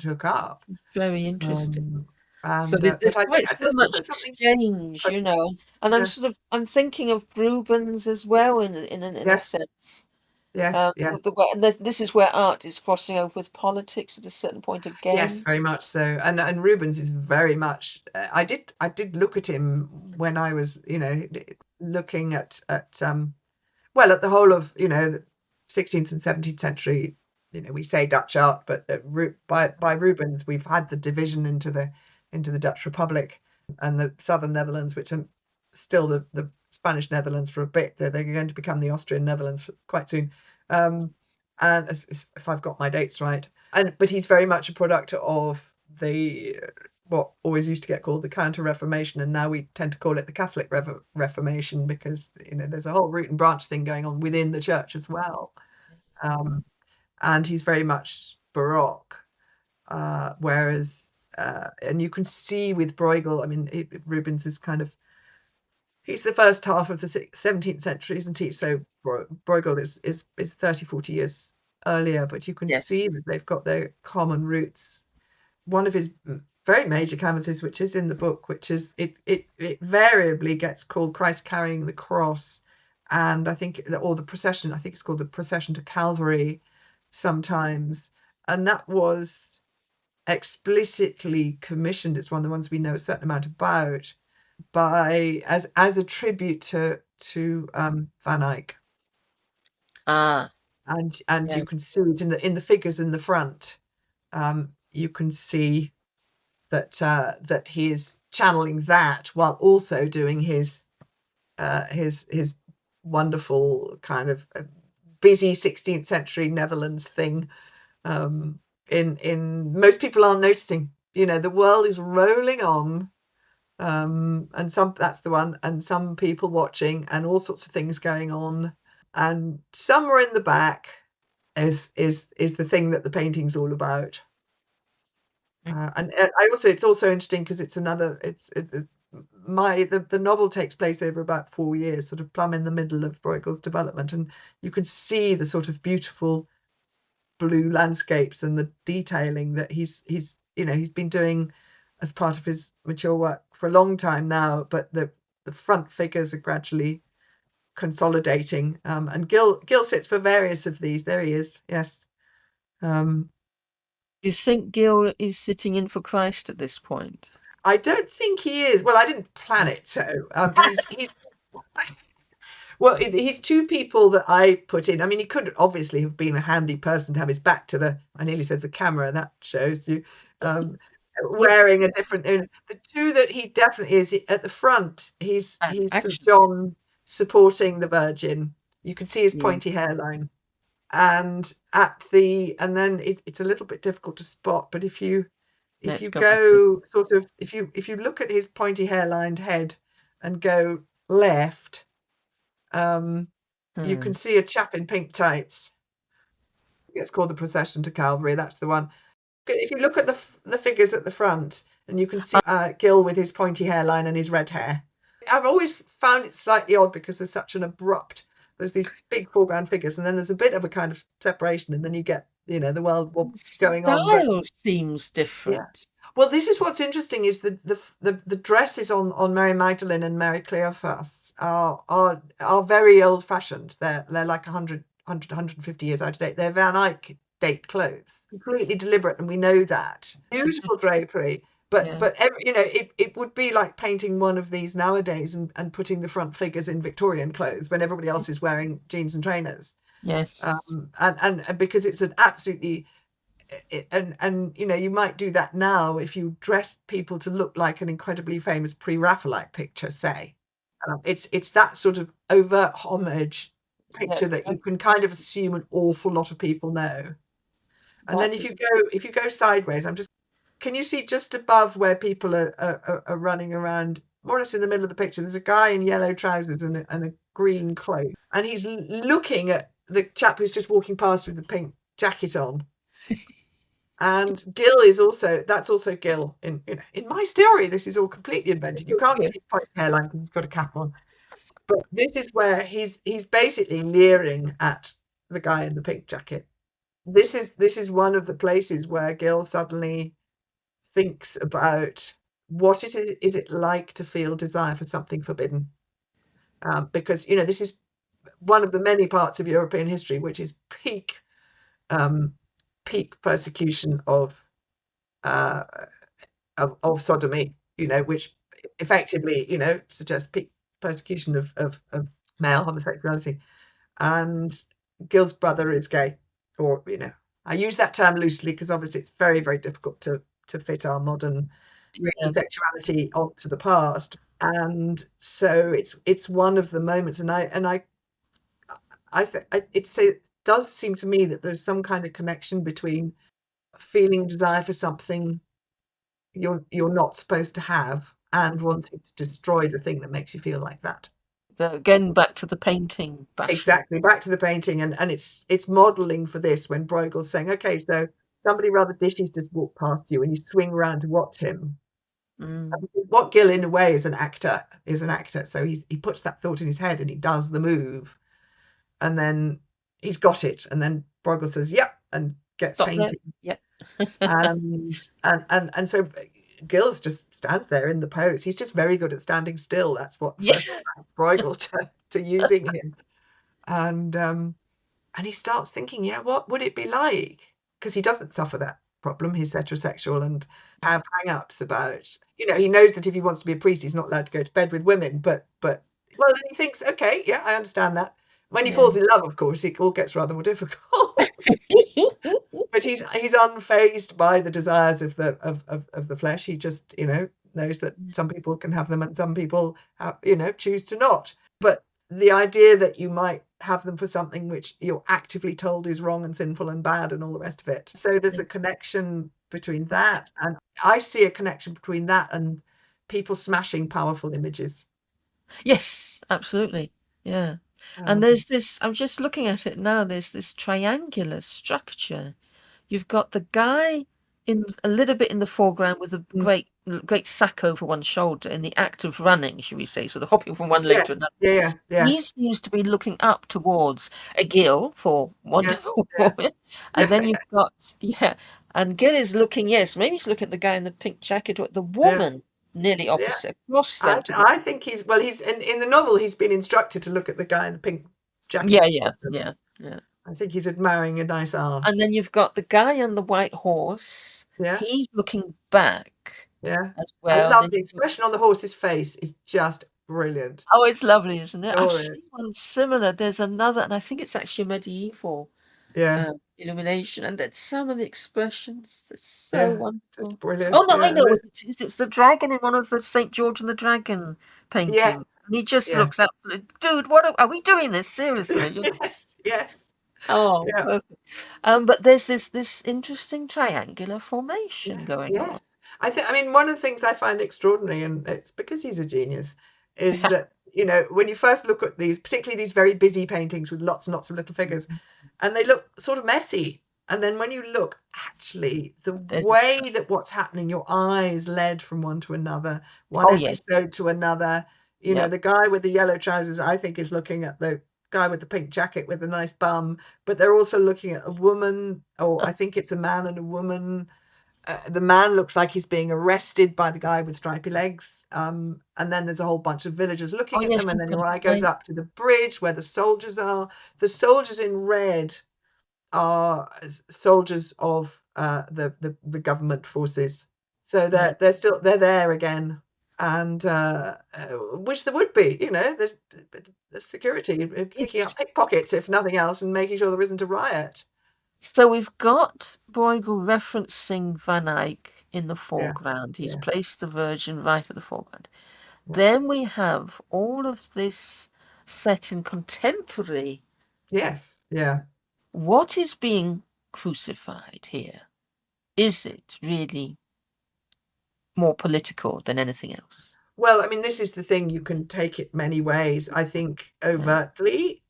Speaker 1: took up.
Speaker 2: Very interesting.
Speaker 1: Um,
Speaker 2: So
Speaker 1: and
Speaker 2: there's
Speaker 1: but I think
Speaker 2: quite so
Speaker 1: there's
Speaker 2: much
Speaker 1: also something.
Speaker 2: exchange,
Speaker 1: But
Speaker 2: you know, and
Speaker 1: yeah,
Speaker 2: I'm thinking of Rubens as well in a
Speaker 1: yes,
Speaker 2: sense.
Speaker 1: yes, yes.
Speaker 2: And this is where art is crossing over with politics at a certain point
Speaker 1: Yes,
Speaker 2: again.
Speaker 1: very much so. And Rubens is very much. I did look at him when I was looking at the whole of the 16th and 17th century. We say Dutch art, but by Rubens we've had the division into the Dutch Republic and the southern Netherlands, which are still the Spanish Netherlands for a bit. They're going to become the Austrian Netherlands quite soon. Um, and if I've got my dates right, but he's very much a product of the what always used to get called the Counter Reformation, and now we tend to call it the Catholic Reformation, because there's a whole root and branch thing going on within the church as well. Um, and he's very much Baroque, and you can see with Bruegel. I mean, Rubens is he's the first half of the 17th century, isn't he? So Bruegel is 30, 40 years earlier, but you can
Speaker 2: Yes.
Speaker 1: see that they've got their common roots. One of his very major canvases, which is in the book, which is it variably gets called Christ Carrying the Cross, and or the procession. I think it's called the Procession to Calvary sometimes, and that was explicitly commissioned. It's one of the ones we know a certain amount about by as a tribute to Van Eyck,
Speaker 2: Ah,
Speaker 1: and
Speaker 2: yeah.
Speaker 1: you can see it in the figures in the front. You can see that he is channeling that while also doing his wonderful kind of busy 16th century Netherlands thing. In Most people aren't noticing. The world is rolling on, and that's the one, and some people watching, and all sorts of things going on, and somewhere in the back is the thing that the painting's all about. And it's also interesting because it's another. The novel takes place over about 4 years, sort of plumb in the middle of Bruegel's development, and you can see the sort of beautiful blue landscapes and the detailing that he's been doing as part of his mature work for a long time now. But the front figures are gradually consolidating, and Gil sits for various of these. There he is. Yes. Um,
Speaker 2: You think Gil is sitting in for Christ at this point?
Speaker 1: I don't think he is. Well, I didn't plan it so. He's well, he's two people that I put in. I mean, he could obviously have been a handy person to have his back to I nearly said the camera. That shows you. Um, Wearing a different. The two that he definitely is at the front. He's St.
Speaker 2: Actually,
Speaker 1: John supporting the Virgin. You can see his
Speaker 2: yeah.
Speaker 1: pointy hairline. and then it's a little bit difficult to spot, but if
Speaker 2: Let's
Speaker 1: you
Speaker 2: go and see.
Speaker 1: go sort of if you look at his pointy hairlined head and go left, um, you can
Speaker 2: Hmm.
Speaker 1: see a chap in pink tights. It's called the Procession to Calvary. That's the one. If you look at the figures at the front, and you can see Gil with his pointy hairline and his red hair. I've always found it slightly odd because there's such an abrupt. There's these big foreground figures, and then there's a bit of a kind of separation, and then you get the world war going on. But
Speaker 2: Style seems
Speaker 1: yeah.
Speaker 2: different.
Speaker 1: Well, this is what's interesting is the dresses on Mary Magdalene and Mary Cleophas are very old fashioned. They're like 150 years out of date. They're Van Eyck date clothes, completely deliberate, and we know that. Beautiful
Speaker 2: Significant.
Speaker 1: drapery,
Speaker 2: Yeah.
Speaker 1: but it would be like painting one of these nowadays and putting the front figures in Victorian clothes when everybody else is wearing jeans and trainers.
Speaker 2: Yes.
Speaker 1: And because it's an absolutely and you might do that now if you dress people to look like an incredibly famous pre-Raphaelite picture, say. It's that sort of overt homage
Speaker 2: Yes.
Speaker 1: picture that you can kind of assume an awful lot of people know. And then
Speaker 2: That
Speaker 1: if you go sideways, can you see just above where people are running around, more or less in the middle of the picture? There's a guy in yellow trousers and a green cloak, and he's looking at the chap who's just walking past with the pink jacket on. And Gil is that's also Gil in my story. This is all completely invented. You can't
Speaker 2: yeah.
Speaker 1: see his point hairline because he's got a cap on. But this is where he's basically leering at the guy in the pink jacket. This is one of the places where Gil suddenly thinks about what is it like to feel desire for something forbidden. Because this is one of the many parts of European history which is um, peak persecution uh, of sodomy, which effectively, suggests persecution of male homosexuality. And Gil's brother is gay, or I use that term loosely because obviously it's very, very difficult to fit our modern
Speaker 2: Yeah.
Speaker 1: sexuality onto the past. And so it's one of the moments, and it does seem to me that there's some kind of connection between feeling desire for something you're not supposed to have and wanting to destroy the thing that makes you feel like that.
Speaker 2: Again, back to the painting bashing.
Speaker 1: Exactly. Back to the painting, and it's modeling for this when Bruegel's saying, okay, so somebody rather dishy just walked past you and you swing around to watch him.
Speaker 2: Mm.
Speaker 1: Because what Gill in a way is an actor. So he puts that thought in his head and he does the move, and then he's got it, and then Bruegel says, yep, and gets
Speaker 2: Stop there.
Speaker 1: painting.
Speaker 2: Yeah.
Speaker 1: And so Gills just stands there in the pose. He's just very good at standing still. That's what
Speaker 2: Yeah.
Speaker 1: first Bruegel to using him. And he starts thinking, yeah, what would it be like? Because he doesn't suffer that problem. He's heterosexual and have hang-ups about, he knows that if he wants to be a priest, he's not allowed to go to bed with women. But well, then he thinks, okay, yeah, I understand that. When he
Speaker 2: Yeah.
Speaker 1: falls in love, of course, it all gets rather more difficult. But he's unfazed by the desires of the flesh. He just knows that some people can have them and some people choose to not. But the idea that you might have them for something which you're actively told is wrong and sinful and bad and all the rest of it. So there's a connection between that, and I see a connection between that and people smashing powerful images.
Speaker 2: Yes, absolutely. Yeah. And
Speaker 1: Um,
Speaker 2: there's this, I'm just looking at it now, there's this triangular structure. You've got the guy in a little bit in the foreground with a
Speaker 1: mm,
Speaker 2: great sack over one shoulder in the act of running, should we say, sort of hopping from one leg
Speaker 1: yeah,
Speaker 2: to another.
Speaker 1: yeah, yeah, yeah,
Speaker 2: He seems to be looking up towards a gill for
Speaker 1: yeah,
Speaker 2: wonderful
Speaker 1: yeah,
Speaker 2: woman. And then
Speaker 1: yeah,
Speaker 2: you've got, yeah, and Gill is looking, yes, maybe he's looking at the guy in the pink jacket or at the
Speaker 1: yeah,
Speaker 2: woman nearly
Speaker 1: yeah.
Speaker 2: opposite, across
Speaker 1: I
Speaker 2: them to the,
Speaker 1: I think he's in the novel he's been instructed to look at the guy in the pink jacket
Speaker 2: yeah,
Speaker 1: at the
Speaker 2: yeah,
Speaker 1: bottom.
Speaker 2: yeah, yeah.
Speaker 1: I think he's admiring a nice
Speaker 2: And
Speaker 1: arse.
Speaker 2: then you've got the guy on the white horse.
Speaker 1: Yeah,
Speaker 2: He's looking back
Speaker 1: yeah.
Speaker 2: as
Speaker 1: I
Speaker 2: well. And
Speaker 1: love
Speaker 2: then
Speaker 1: the
Speaker 2: you've got,
Speaker 1: expression on the horse's face is just brilliant.
Speaker 2: oh, it's lovely, isn't it? I've
Speaker 1: Adore it.
Speaker 2: seen one similar. There's another, and I think it's actually a medieval
Speaker 1: Yeah,
Speaker 2: illumination, and that's some of the expressions. That's so
Speaker 1: yeah. Just
Speaker 2: wonderful. Oh
Speaker 1: brilliant.
Speaker 2: no, I
Speaker 1: Yeah.
Speaker 2: know what it is. It's the dragon in one of the Saint George and the Dragon
Speaker 1: Yes,
Speaker 2: paintings. And he just
Speaker 1: yes,
Speaker 2: looks absolutely, dude, what are we doing this seriously? You know,
Speaker 1: yes, yes.
Speaker 2: Oh,
Speaker 1: Yeah.
Speaker 2: perfect. But there's this interesting triangular formation
Speaker 1: Yes,
Speaker 2: going on.
Speaker 1: yes. I mean, one of the things I find extraordinary, and it's because he's a genius, is that, when you first look at these, particularly these very busy paintings with lots and lots of little figures, and they look sort of messy. And then when you look, actually, the
Speaker 2: There's a
Speaker 1: way that what's happening, your eye is led from one to another, one
Speaker 2: oh yes,
Speaker 1: episode to another.
Speaker 2: yep.
Speaker 1: The guy with the yellow trousers, I think, is looking at the guy with the pink jacket with the nice bum, but they're also looking at a woman, or I think it's a man and a woman. The man looks like he's being arrested by the guy with stripy legs. And then there's a whole bunch of villagers
Speaker 2: Oh
Speaker 1: looking at them.
Speaker 2: yes,
Speaker 1: And
Speaker 2: he's
Speaker 1: then
Speaker 2: got
Speaker 1: your
Speaker 2: a
Speaker 1: eye goes
Speaker 2: eye.
Speaker 1: up to the bridge where the soldiers are. The soldiers in red are soldiers of the government forces. So
Speaker 2: Yeah.
Speaker 1: they're there again, and which there would be, the security picking up
Speaker 2: It's
Speaker 1: pickpockets if nothing else, and making sure there isn't a riot.
Speaker 2: so we've got Bruegel referencing Van Eyck in the
Speaker 1: Yeah,
Speaker 2: foreground. He's
Speaker 1: yeah,
Speaker 2: placed the Virgin right at the foreground.
Speaker 1: yeah.
Speaker 2: Then we have all of this set in contemporary.
Speaker 1: Yes, yeah.
Speaker 2: What is being crucified here? Is it really more political than anything else?
Speaker 1: Well, I mean, this is the thing, you can take it many ways. I think
Speaker 2: Yeah.
Speaker 1: overtly,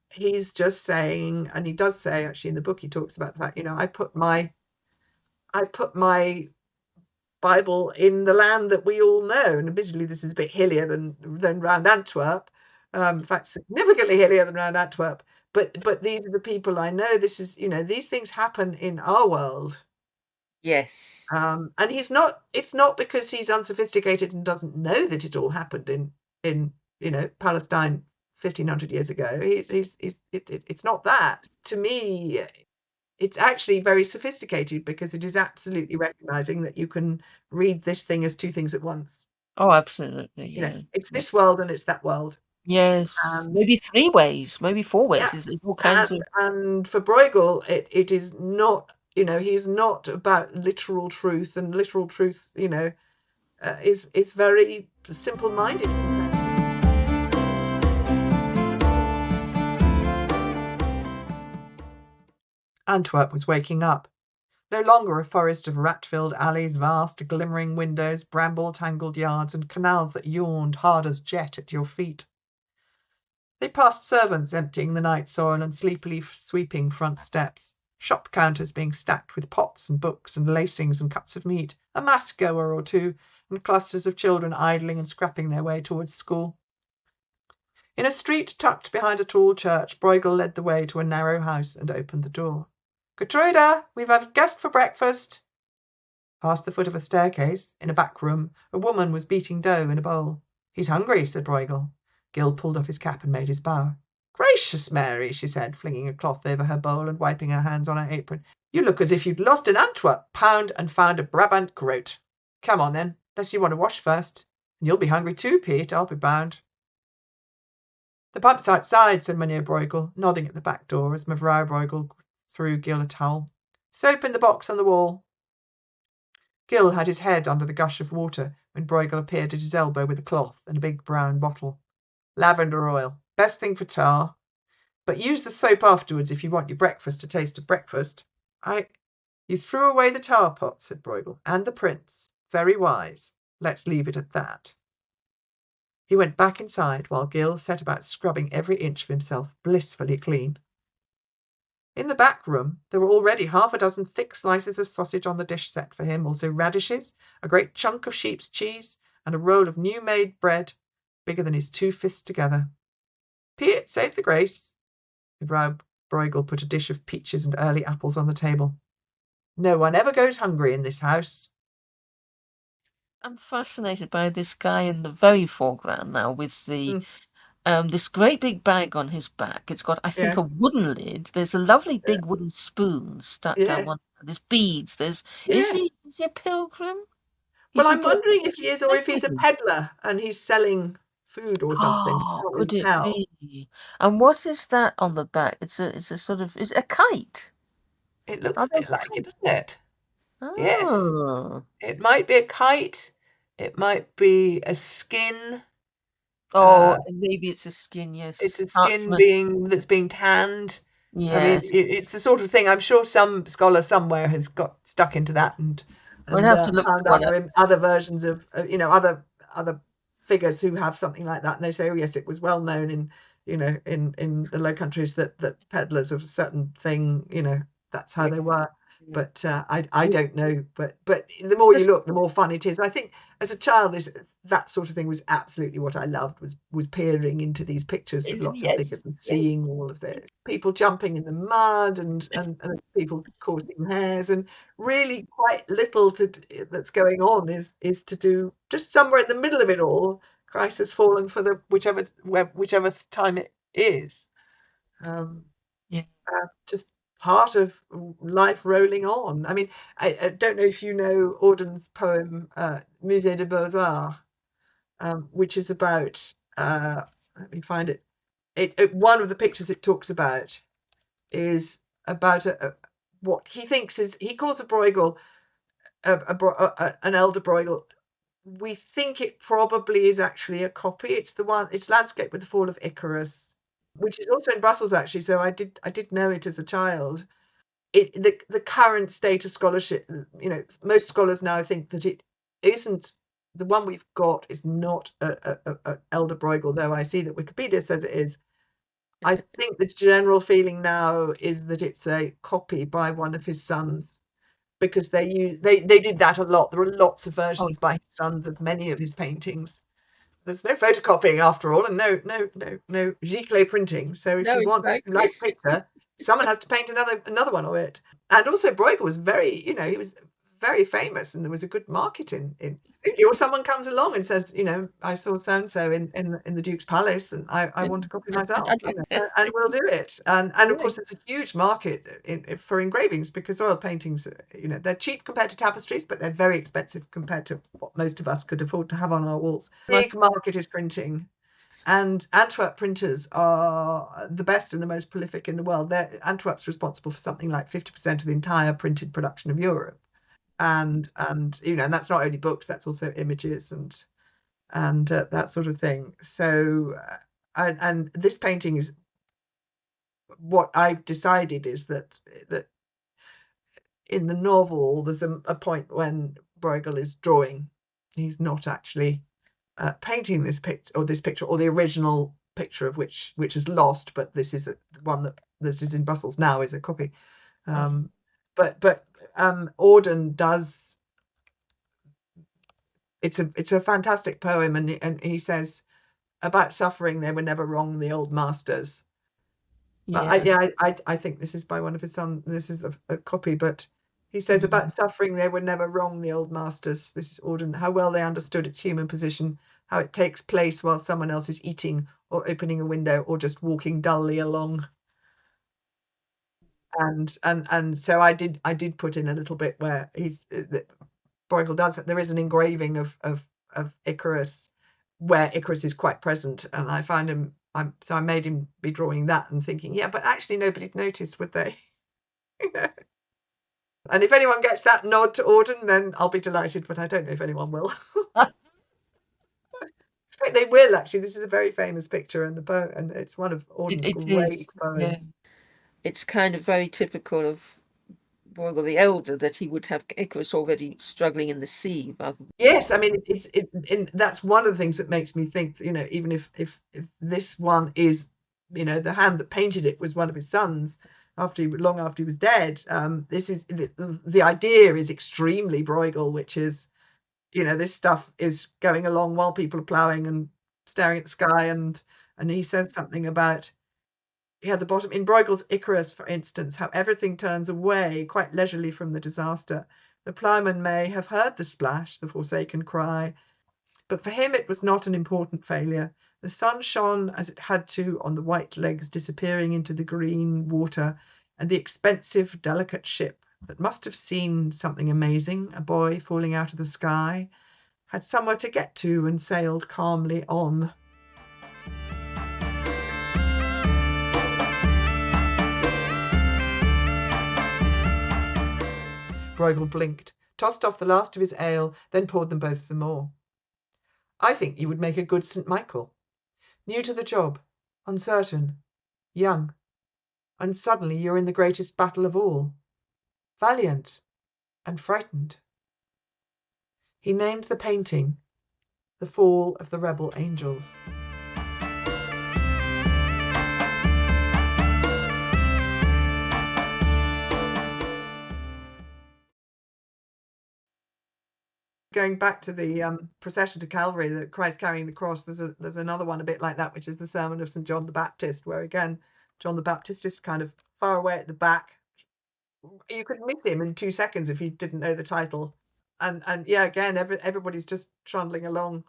Speaker 1: he's just saying, and he does say actually in the book, he talks about the fact, I put my Bible in the land that we all know. And admittedly, this is a bit hillier than round Antwerp. In fact, significantly hillier than round Antwerp. But these are the people I know. This is, these things happen in our world.
Speaker 2: Yes.
Speaker 1: And it's not because he's unsophisticated and doesn't know that it all happened in Palestine 1500 years ago. It's not that. To me, it's actually very sophisticated because it is absolutely recognizing that you can read this thing as two things at once.
Speaker 2: Oh, absolutely. Yeah.
Speaker 1: It's
Speaker 2: Yeah.
Speaker 1: this world and it's that world.
Speaker 2: Yes.
Speaker 1: And
Speaker 2: Maybe three ways, maybe four ways.
Speaker 1: yeah,
Speaker 2: There's all kinds
Speaker 1: and
Speaker 2: of.
Speaker 1: and for Bruegel, it is not, he's not about literal truth, and literal truth, is very simple-minded compared to. Antwerp was waking up. No longer a forest of rat-filled alleys, vast glimmering windows, bramble-tangled yards, and canals that yawned hard as jet at your feet. They passed servants emptying the night soil and sleepily sweeping front steps, shop counters being stacked with pots and books and lacings and cuts of meat, a mass goer or two, and clusters of children idling and scrapping their way towards school. In a street tucked behind a tall church, Bruegel led the way to a narrow house and opened the door. "Gertrude, we've a guest for breakfast." Past the foot of a staircase, in a back room, a woman was beating dough in a bowl. "He's hungry," said Bruegel. Gil pulled off his cap and made his bow. "Gracious Mary," she said, flinging a cloth over her bowl and wiping her hands on her apron. "You look as if you'd lost in Antwerp, pound and found a Brabant groat. Come on, then, unless you want to wash first. And you'll be hungry too, Pete, I'll be bound." "The pump's outside," said Mynheer Bruegel, nodding at the back door as Mevrouw Bruegel threw Gil a towel. "Soap in the box on the wall." Gil had his head under the gush of water when Bruegel appeared at his elbow with a cloth and a big brown bottle. "Lavender oil. Best thing for tar. But use the soap afterwards if you want your breakfast to taste of breakfast." You threw away the tar pot," said Bruegel, "and the prince. Very wise. Let's leave it at that." He went back inside while Gil set about scrubbing every inch of himself blissfully clean. In the back room there were already half a dozen thick slices of sausage on the dish set for him, also radishes, a great chunk of sheep's cheese, and a roll of new-made bread bigger than his two fists together. "Piet, save the grace." Mevrouw Bruegel put a dish of peaches and early apples on the table. "No one ever goes hungry in this house."
Speaker 2: I'm fascinated by this guy in the very foreground now with the
Speaker 1: Mm,
Speaker 2: this great big bag on his back. It's got, I think,
Speaker 1: yes,
Speaker 2: a wooden lid. There's a lovely
Speaker 1: yeah,
Speaker 2: big wooden spoon stuck down
Speaker 1: yes,
Speaker 2: one. There's beads. There's
Speaker 1: yes.
Speaker 2: is he a pilgrim?
Speaker 1: Well,
Speaker 2: Is he
Speaker 1: I'm
Speaker 2: pilgrim?
Speaker 1: wondering if he is, or if he's a peddler and he's selling food or something. I
Speaker 2: Oh,
Speaker 1: can't really
Speaker 2: could it
Speaker 1: tell.
Speaker 2: be? And what is that on the back? It's a sort of, is it a kite?
Speaker 1: It looks
Speaker 2: Are
Speaker 1: a bit
Speaker 2: those
Speaker 1: like it,
Speaker 2: kites?
Speaker 1: doesn't it? Yes.
Speaker 2: Oh.
Speaker 1: It might be a kite. It might be a skin.
Speaker 2: Oh,
Speaker 1: Uh,
Speaker 2: maybe it's a skin,
Speaker 1: it's
Speaker 2: yes.
Speaker 1: a skin
Speaker 2: Parchment.
Speaker 1: being that's being tanned. I mean,
Speaker 2: Yes.
Speaker 1: it's the sort of thing I'm sure some scholar somewhere has got stuck into that
Speaker 2: We'll
Speaker 1: and
Speaker 2: have to look
Speaker 1: found
Speaker 2: that one up.
Speaker 1: other versions of other figures who have something like that, and they say, oh yes, it was well known in in the Low Countries that peddlers of a certain thing, that's how
Speaker 2: Yeah.
Speaker 1: they were.
Speaker 2: Yeah.
Speaker 1: But I don't know. But the
Speaker 2: It's
Speaker 1: more you
Speaker 2: just,
Speaker 1: look, the more fun it is. I think as a child, that sort of thing was absolutely what I loved, was peering into these pictures with lots of
Speaker 2: yes,
Speaker 1: figures and
Speaker 2: yes.
Speaker 1: seeing all of this. People jumping in the mud and people causing hairs, and really quite little that's going on is to do just somewhere in the middle of it all. Christ has fallen for the whichever time it is. Um,
Speaker 2: Yeah.
Speaker 1: just part of life rolling on. I mean, I don't know if you know Auden's poem Musée des Beaux-Arts, which is about, let me find it. One of the pictures it talks about is about what he thinks is, he calls a Bruegel, an elder Bruegel. We think it probably is actually a copy. It's Landscape with the Fall of Icarus, which is also in Brussels actually. So I did know it as a child. The current state of scholarship, most scholars now think that it isn't, the one we've got is not a elder Bruegel, though I see that Wikipedia says it is. I think the general feeling now is that it's a copy by one of his sons, because they did that a lot. There are lots of
Speaker 2: Oh,
Speaker 1: versions by his sons of many of his paintings. There's no photocopying after all, and no giclée printing. So if
Speaker 2: no,
Speaker 1: you
Speaker 2: exactly.
Speaker 1: like a picture, someone has to paint another one of it. And also Bruegel was he was very famous, and there was a good market in studio. Or someone comes along and says, I saw so and so in the Duke's Palace, and I want a copy myself,
Speaker 2: I'd like this.
Speaker 1: and we'll do it. And of
Speaker 2: Yeah.
Speaker 1: course, it's a huge market for engravings, because oil paintings, they're cheap compared to tapestries, but they're very expensive compared to what most of us could afford to have on our walls. Big market is printing. And Antwerp printers are the best and the most prolific in the world. Antwerp's responsible for something like 50% of the entire printed production of Europe. And that's not only books, that's also images and that sort of thing. So and this painting is, what I've decided is that in the novel there's a point when Bruegel is drawing. He's not actually painting this picture, or the original picture of which is lost, but this is the one that is in Brussels now, is a copy. Um, but Auden does. It's a fantastic poem, and he says about suffering, they were never wrong, the old masters.
Speaker 2: Yeah.
Speaker 1: I think this is by one of his sons. This is a copy, but he says about suffering, they were never wrong, the old masters. This is Auden. How well they understood its human position, how it takes place while someone else is eating or opening a window or just walking dully along. And so I did put in a little bit where Bruegel does. There is an engraving of Icarus where Icarus is quite present, and I find him. So I made him be drawing that and thinking, yeah, but actually nobody'd notice, would they? And if anyone gets that nod to Auden, then I'll be delighted, but I don't know if anyone will. They will actually. This is a very famous picture, and it's one of Auden's
Speaker 2: It
Speaker 1: great
Speaker 2: is. Yeah.
Speaker 1: poems.
Speaker 2: It's kind of very typical of Bruegel the Elder that he would have Icarus already struggling in the sea rather than.
Speaker 1: Yes, I mean that's one of the things that makes me think, even if this one is, the hand that painted it was one of his sons long after he was dead. This is the idea is extremely Bruegel, which is, this stuff is going along while people are ploughing and staring at the sky, and he says something about, yeah, the bottom in Bruegel's Icarus, for instance, how everything turns away quite leisurely from the disaster. The ploughman may have heard the splash, the forsaken cry, but for him it was not an important failure. The sun shone as it had to on the white legs disappearing into the green water, and the expensive, delicate ship that must have seen something amazing, a boy falling out of the sky, had somewhere to get to and sailed calmly on. Bruegel blinked, tossed off the last of his ale, then poured them both some more. I think you would make a good St. Michael. New to the job, uncertain, young. and suddenly you're in the greatest battle of all, valiant and frightened. He named the painting The Fall of the Rebel Angels. Going back to the procession to Calvary, the Christ carrying the cross, there's another one a bit like that, which is the Sermon of St. John the Baptist, where again, John the Baptist is kind of far away at the back. You could miss him in 2 seconds if you didn't know the title. And yeah, again, everybody's just trundling along.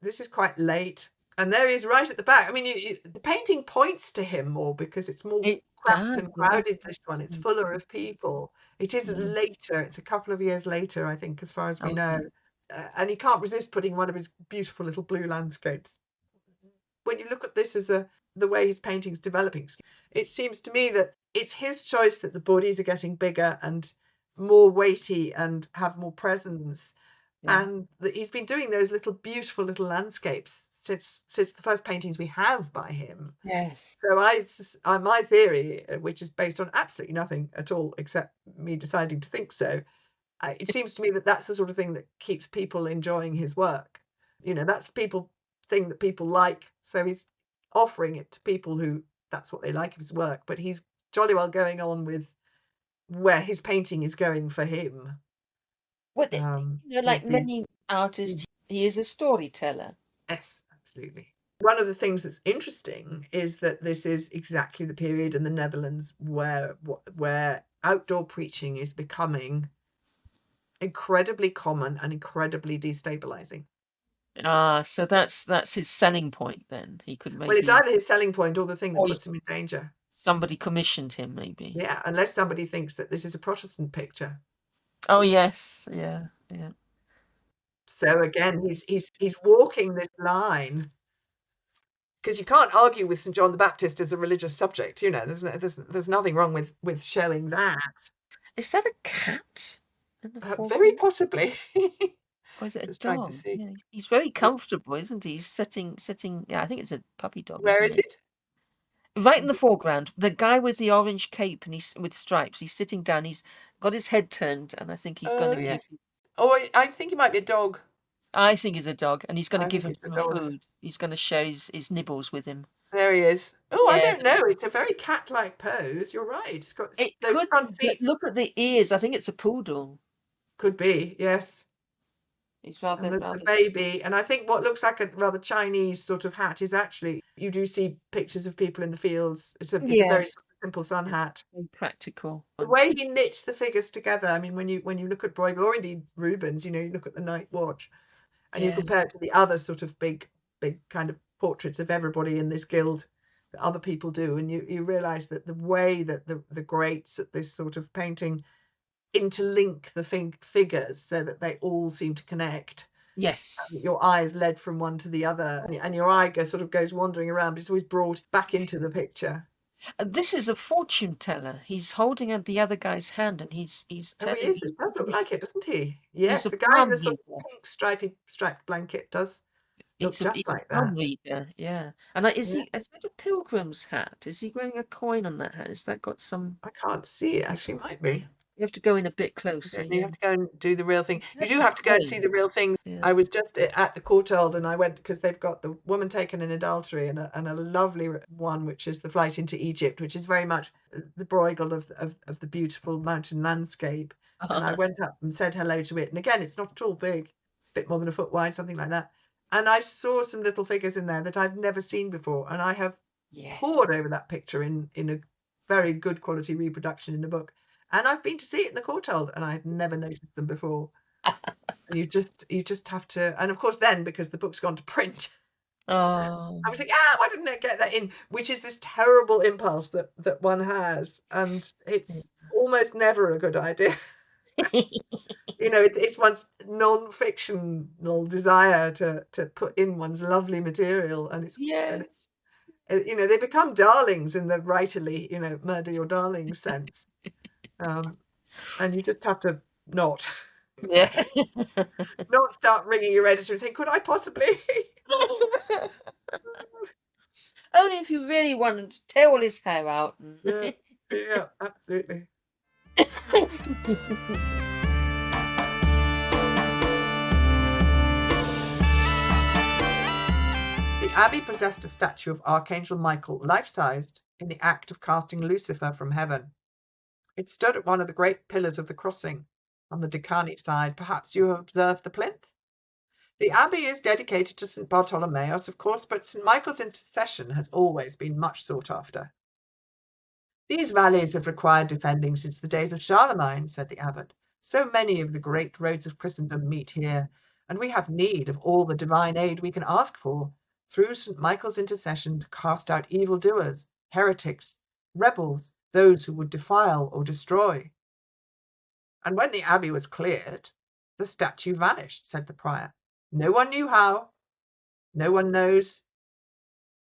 Speaker 1: This is quite late. And there he is right at the back. I mean, the painting points to him more because it's more
Speaker 2: It
Speaker 1: cramped
Speaker 2: does,
Speaker 1: and
Speaker 2: yes.
Speaker 1: crowded, this one. It's fuller of people. It is
Speaker 2: Yeah.
Speaker 1: later. It's a couple of years later, I think, as far as we know.
Speaker 2: Okay.
Speaker 1: And he can't resist putting one of his beautiful little blue landscapes. When you look at this as the way his painting's developing, it seems to me that it's his choice that the bodies are getting bigger and more weighty and have more presence.
Speaker 2: Yeah.
Speaker 1: And he's been doing those little beautiful little landscapes since the first paintings we have by him.
Speaker 2: Yes.
Speaker 1: So my theory, which is based on absolutely nothing at all except me deciding to think so, it seems to me that that's the sort of thing that keeps people enjoying his work. That's the thing that people like. So he's offering it to people who that's what they like of his work. But he's jolly well going on with where his painting is going for him.
Speaker 2: Well, like
Speaker 1: With these,
Speaker 2: many artists, he is a storyteller.
Speaker 1: yes, absolutely. One of the things that's interesting is that this is exactly the period in the Netherlands where outdoor preaching is becoming incredibly common and incredibly destabilizing.
Speaker 2: So that's his selling point then. He could
Speaker 1: Well, it's
Speaker 2: maybe,
Speaker 1: either his selling point or the thing that
Speaker 2: or
Speaker 1: puts him in danger.
Speaker 2: somebody commissioned him maybe.
Speaker 1: Yeah, unless somebody thinks that this is a Protestant picture.
Speaker 2: Oh yes, yeah, yeah.
Speaker 1: So again, he's walking this line because you can't argue with St. John the Baptist as a religious subject. There's nothing wrong with showing that.
Speaker 2: Is that a cat in the
Speaker 1: Very
Speaker 2: foreground?
Speaker 1: possibly.
Speaker 2: Or is it a
Speaker 1: Just trying to
Speaker 2: dog?
Speaker 1: see.
Speaker 2: Yeah, he's very comfortable, isn't he? He's sitting. Yeah, I think it's a puppy dog,
Speaker 1: Where
Speaker 2: isn't
Speaker 1: is
Speaker 2: it?
Speaker 1: it?
Speaker 2: Right in the foreground, the guy with the orange cape and he's with stripes. He's sitting down. He's got his head turned, and I think he's going
Speaker 1: Oh,
Speaker 2: to give.
Speaker 1: yes. Oh, I think it might be a dog.
Speaker 2: I think he's a dog, and he's going to
Speaker 1: I
Speaker 2: give
Speaker 1: think
Speaker 2: him
Speaker 1: it's a
Speaker 2: some
Speaker 1: dog.
Speaker 2: food. He's going to share his nibbles with him.
Speaker 1: There he is. Oh, I
Speaker 2: Yeah,
Speaker 1: don't know. It's a very cat-like pose. You're right. It's got
Speaker 2: it
Speaker 1: those
Speaker 2: could.
Speaker 1: front
Speaker 2: But
Speaker 1: feet.
Speaker 2: look at the ears. I think it's a poodle.
Speaker 1: Could be, yes.
Speaker 2: He's
Speaker 1: And
Speaker 2: rather
Speaker 1: the
Speaker 2: rather.
Speaker 1: baby, and I think what looks like a rather Chinese sort of hat is actually, you do see pictures of people in the fields. It's a very
Speaker 2: Yes,
Speaker 1: sort of simple sun
Speaker 2: it's
Speaker 1: hat.
Speaker 2: very practical.
Speaker 1: The way he knits the figures together, I mean, when you look at Bruegel or indeed Rubens, you look at the Night Watch and you
Speaker 2: Yeah.
Speaker 1: compare it to the other sort of big kind of portraits of everybody in this guild that other people do, and you realize that the way that the greats at this sort of painting interlink the figures so that they all seem to connect.
Speaker 2: Yes.
Speaker 1: Your eye is led from one to the other, and your eye sort of goes wandering around, but it's always brought back into the picture.
Speaker 2: This is a fortune teller. He's holding out the other guy's hand, and he's
Speaker 1: Oh, he
Speaker 2: telling.
Speaker 1: is. It does look
Speaker 2: He's,
Speaker 1: like it, doesn't he?
Speaker 2: he's
Speaker 1: Yes,
Speaker 2: a
Speaker 1: the guy in
Speaker 2: palm
Speaker 1: the sort
Speaker 2: reader.
Speaker 1: of pink striped blanket does look
Speaker 2: He's a
Speaker 1: just
Speaker 2: he's a
Speaker 1: like
Speaker 2: palm
Speaker 1: that.
Speaker 2: reader. Yeah. And
Speaker 1: Yeah,
Speaker 2: is that a pilgrim's hat? Is he wearing a coin on that hat? Has that got some?
Speaker 1: I can't see it. Actually, might be.
Speaker 2: You have to go in a bit closer.
Speaker 1: You
Speaker 2: Yeah.
Speaker 1: have to go and do the real thing. You
Speaker 2: That's
Speaker 1: do
Speaker 2: a
Speaker 1: have to go and see
Speaker 2: coin.
Speaker 1: the real things.
Speaker 2: Yeah.
Speaker 1: I was just at the courtyard and I went because they've got the woman taken in adultery and a lovely one, which is the flight into Egypt, which is very much the Bruegel of the beautiful mountain landscape. And I went up and said hello to it. And again, it's not at all big, a bit more than a foot wide, something like that. And I saw some little figures in there that I've never seen before. And I have
Speaker 2: Yes.
Speaker 1: pored over that picture in a very good quality reproduction in the book. And I've been to see it in the courtyard and I had never noticed them before. And you just have to, and of course then because the book's gone to print,
Speaker 2: Oh.
Speaker 1: I was like, why didn't I get that in? Which is this terrible impulse that one has, and it's almost never a good idea. It's one's non-fictional desire to put in one's lovely material, and
Speaker 2: Yes.
Speaker 1: they become darlings in the writerly, murder your darling sense. And you just have to not
Speaker 2: Yeah.
Speaker 1: start ringing your editor and saying, could I possibly?
Speaker 2: Only if you really want him to tear all his hair out.
Speaker 1: Yeah, yeah, absolutely. The abbey possessed a statue of Archangel Michael, life-sized, in the act of casting Lucifer from heaven. It stood at one of the great pillars of the crossing, on the Decani side. Perhaps you have observed the plinth? The abbey is dedicated to St. Bartholomeus, of course, but St. Michael's intercession has always been much sought after. These valleys have required defending since the days of Charlemagne, said the abbot. So many of the great roads of Christendom meet here, and we have need of all the divine aid we can ask for, through St. Michael's intercession, to cast out evildoers, heretics, rebels, those who would defile or destroy. And when the abbey was cleared, the statue vanished, said the prior. No one knew how. No one knows,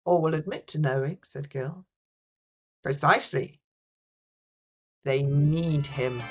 Speaker 1: or will admit to knowing, said Gill. Precisely. They need him.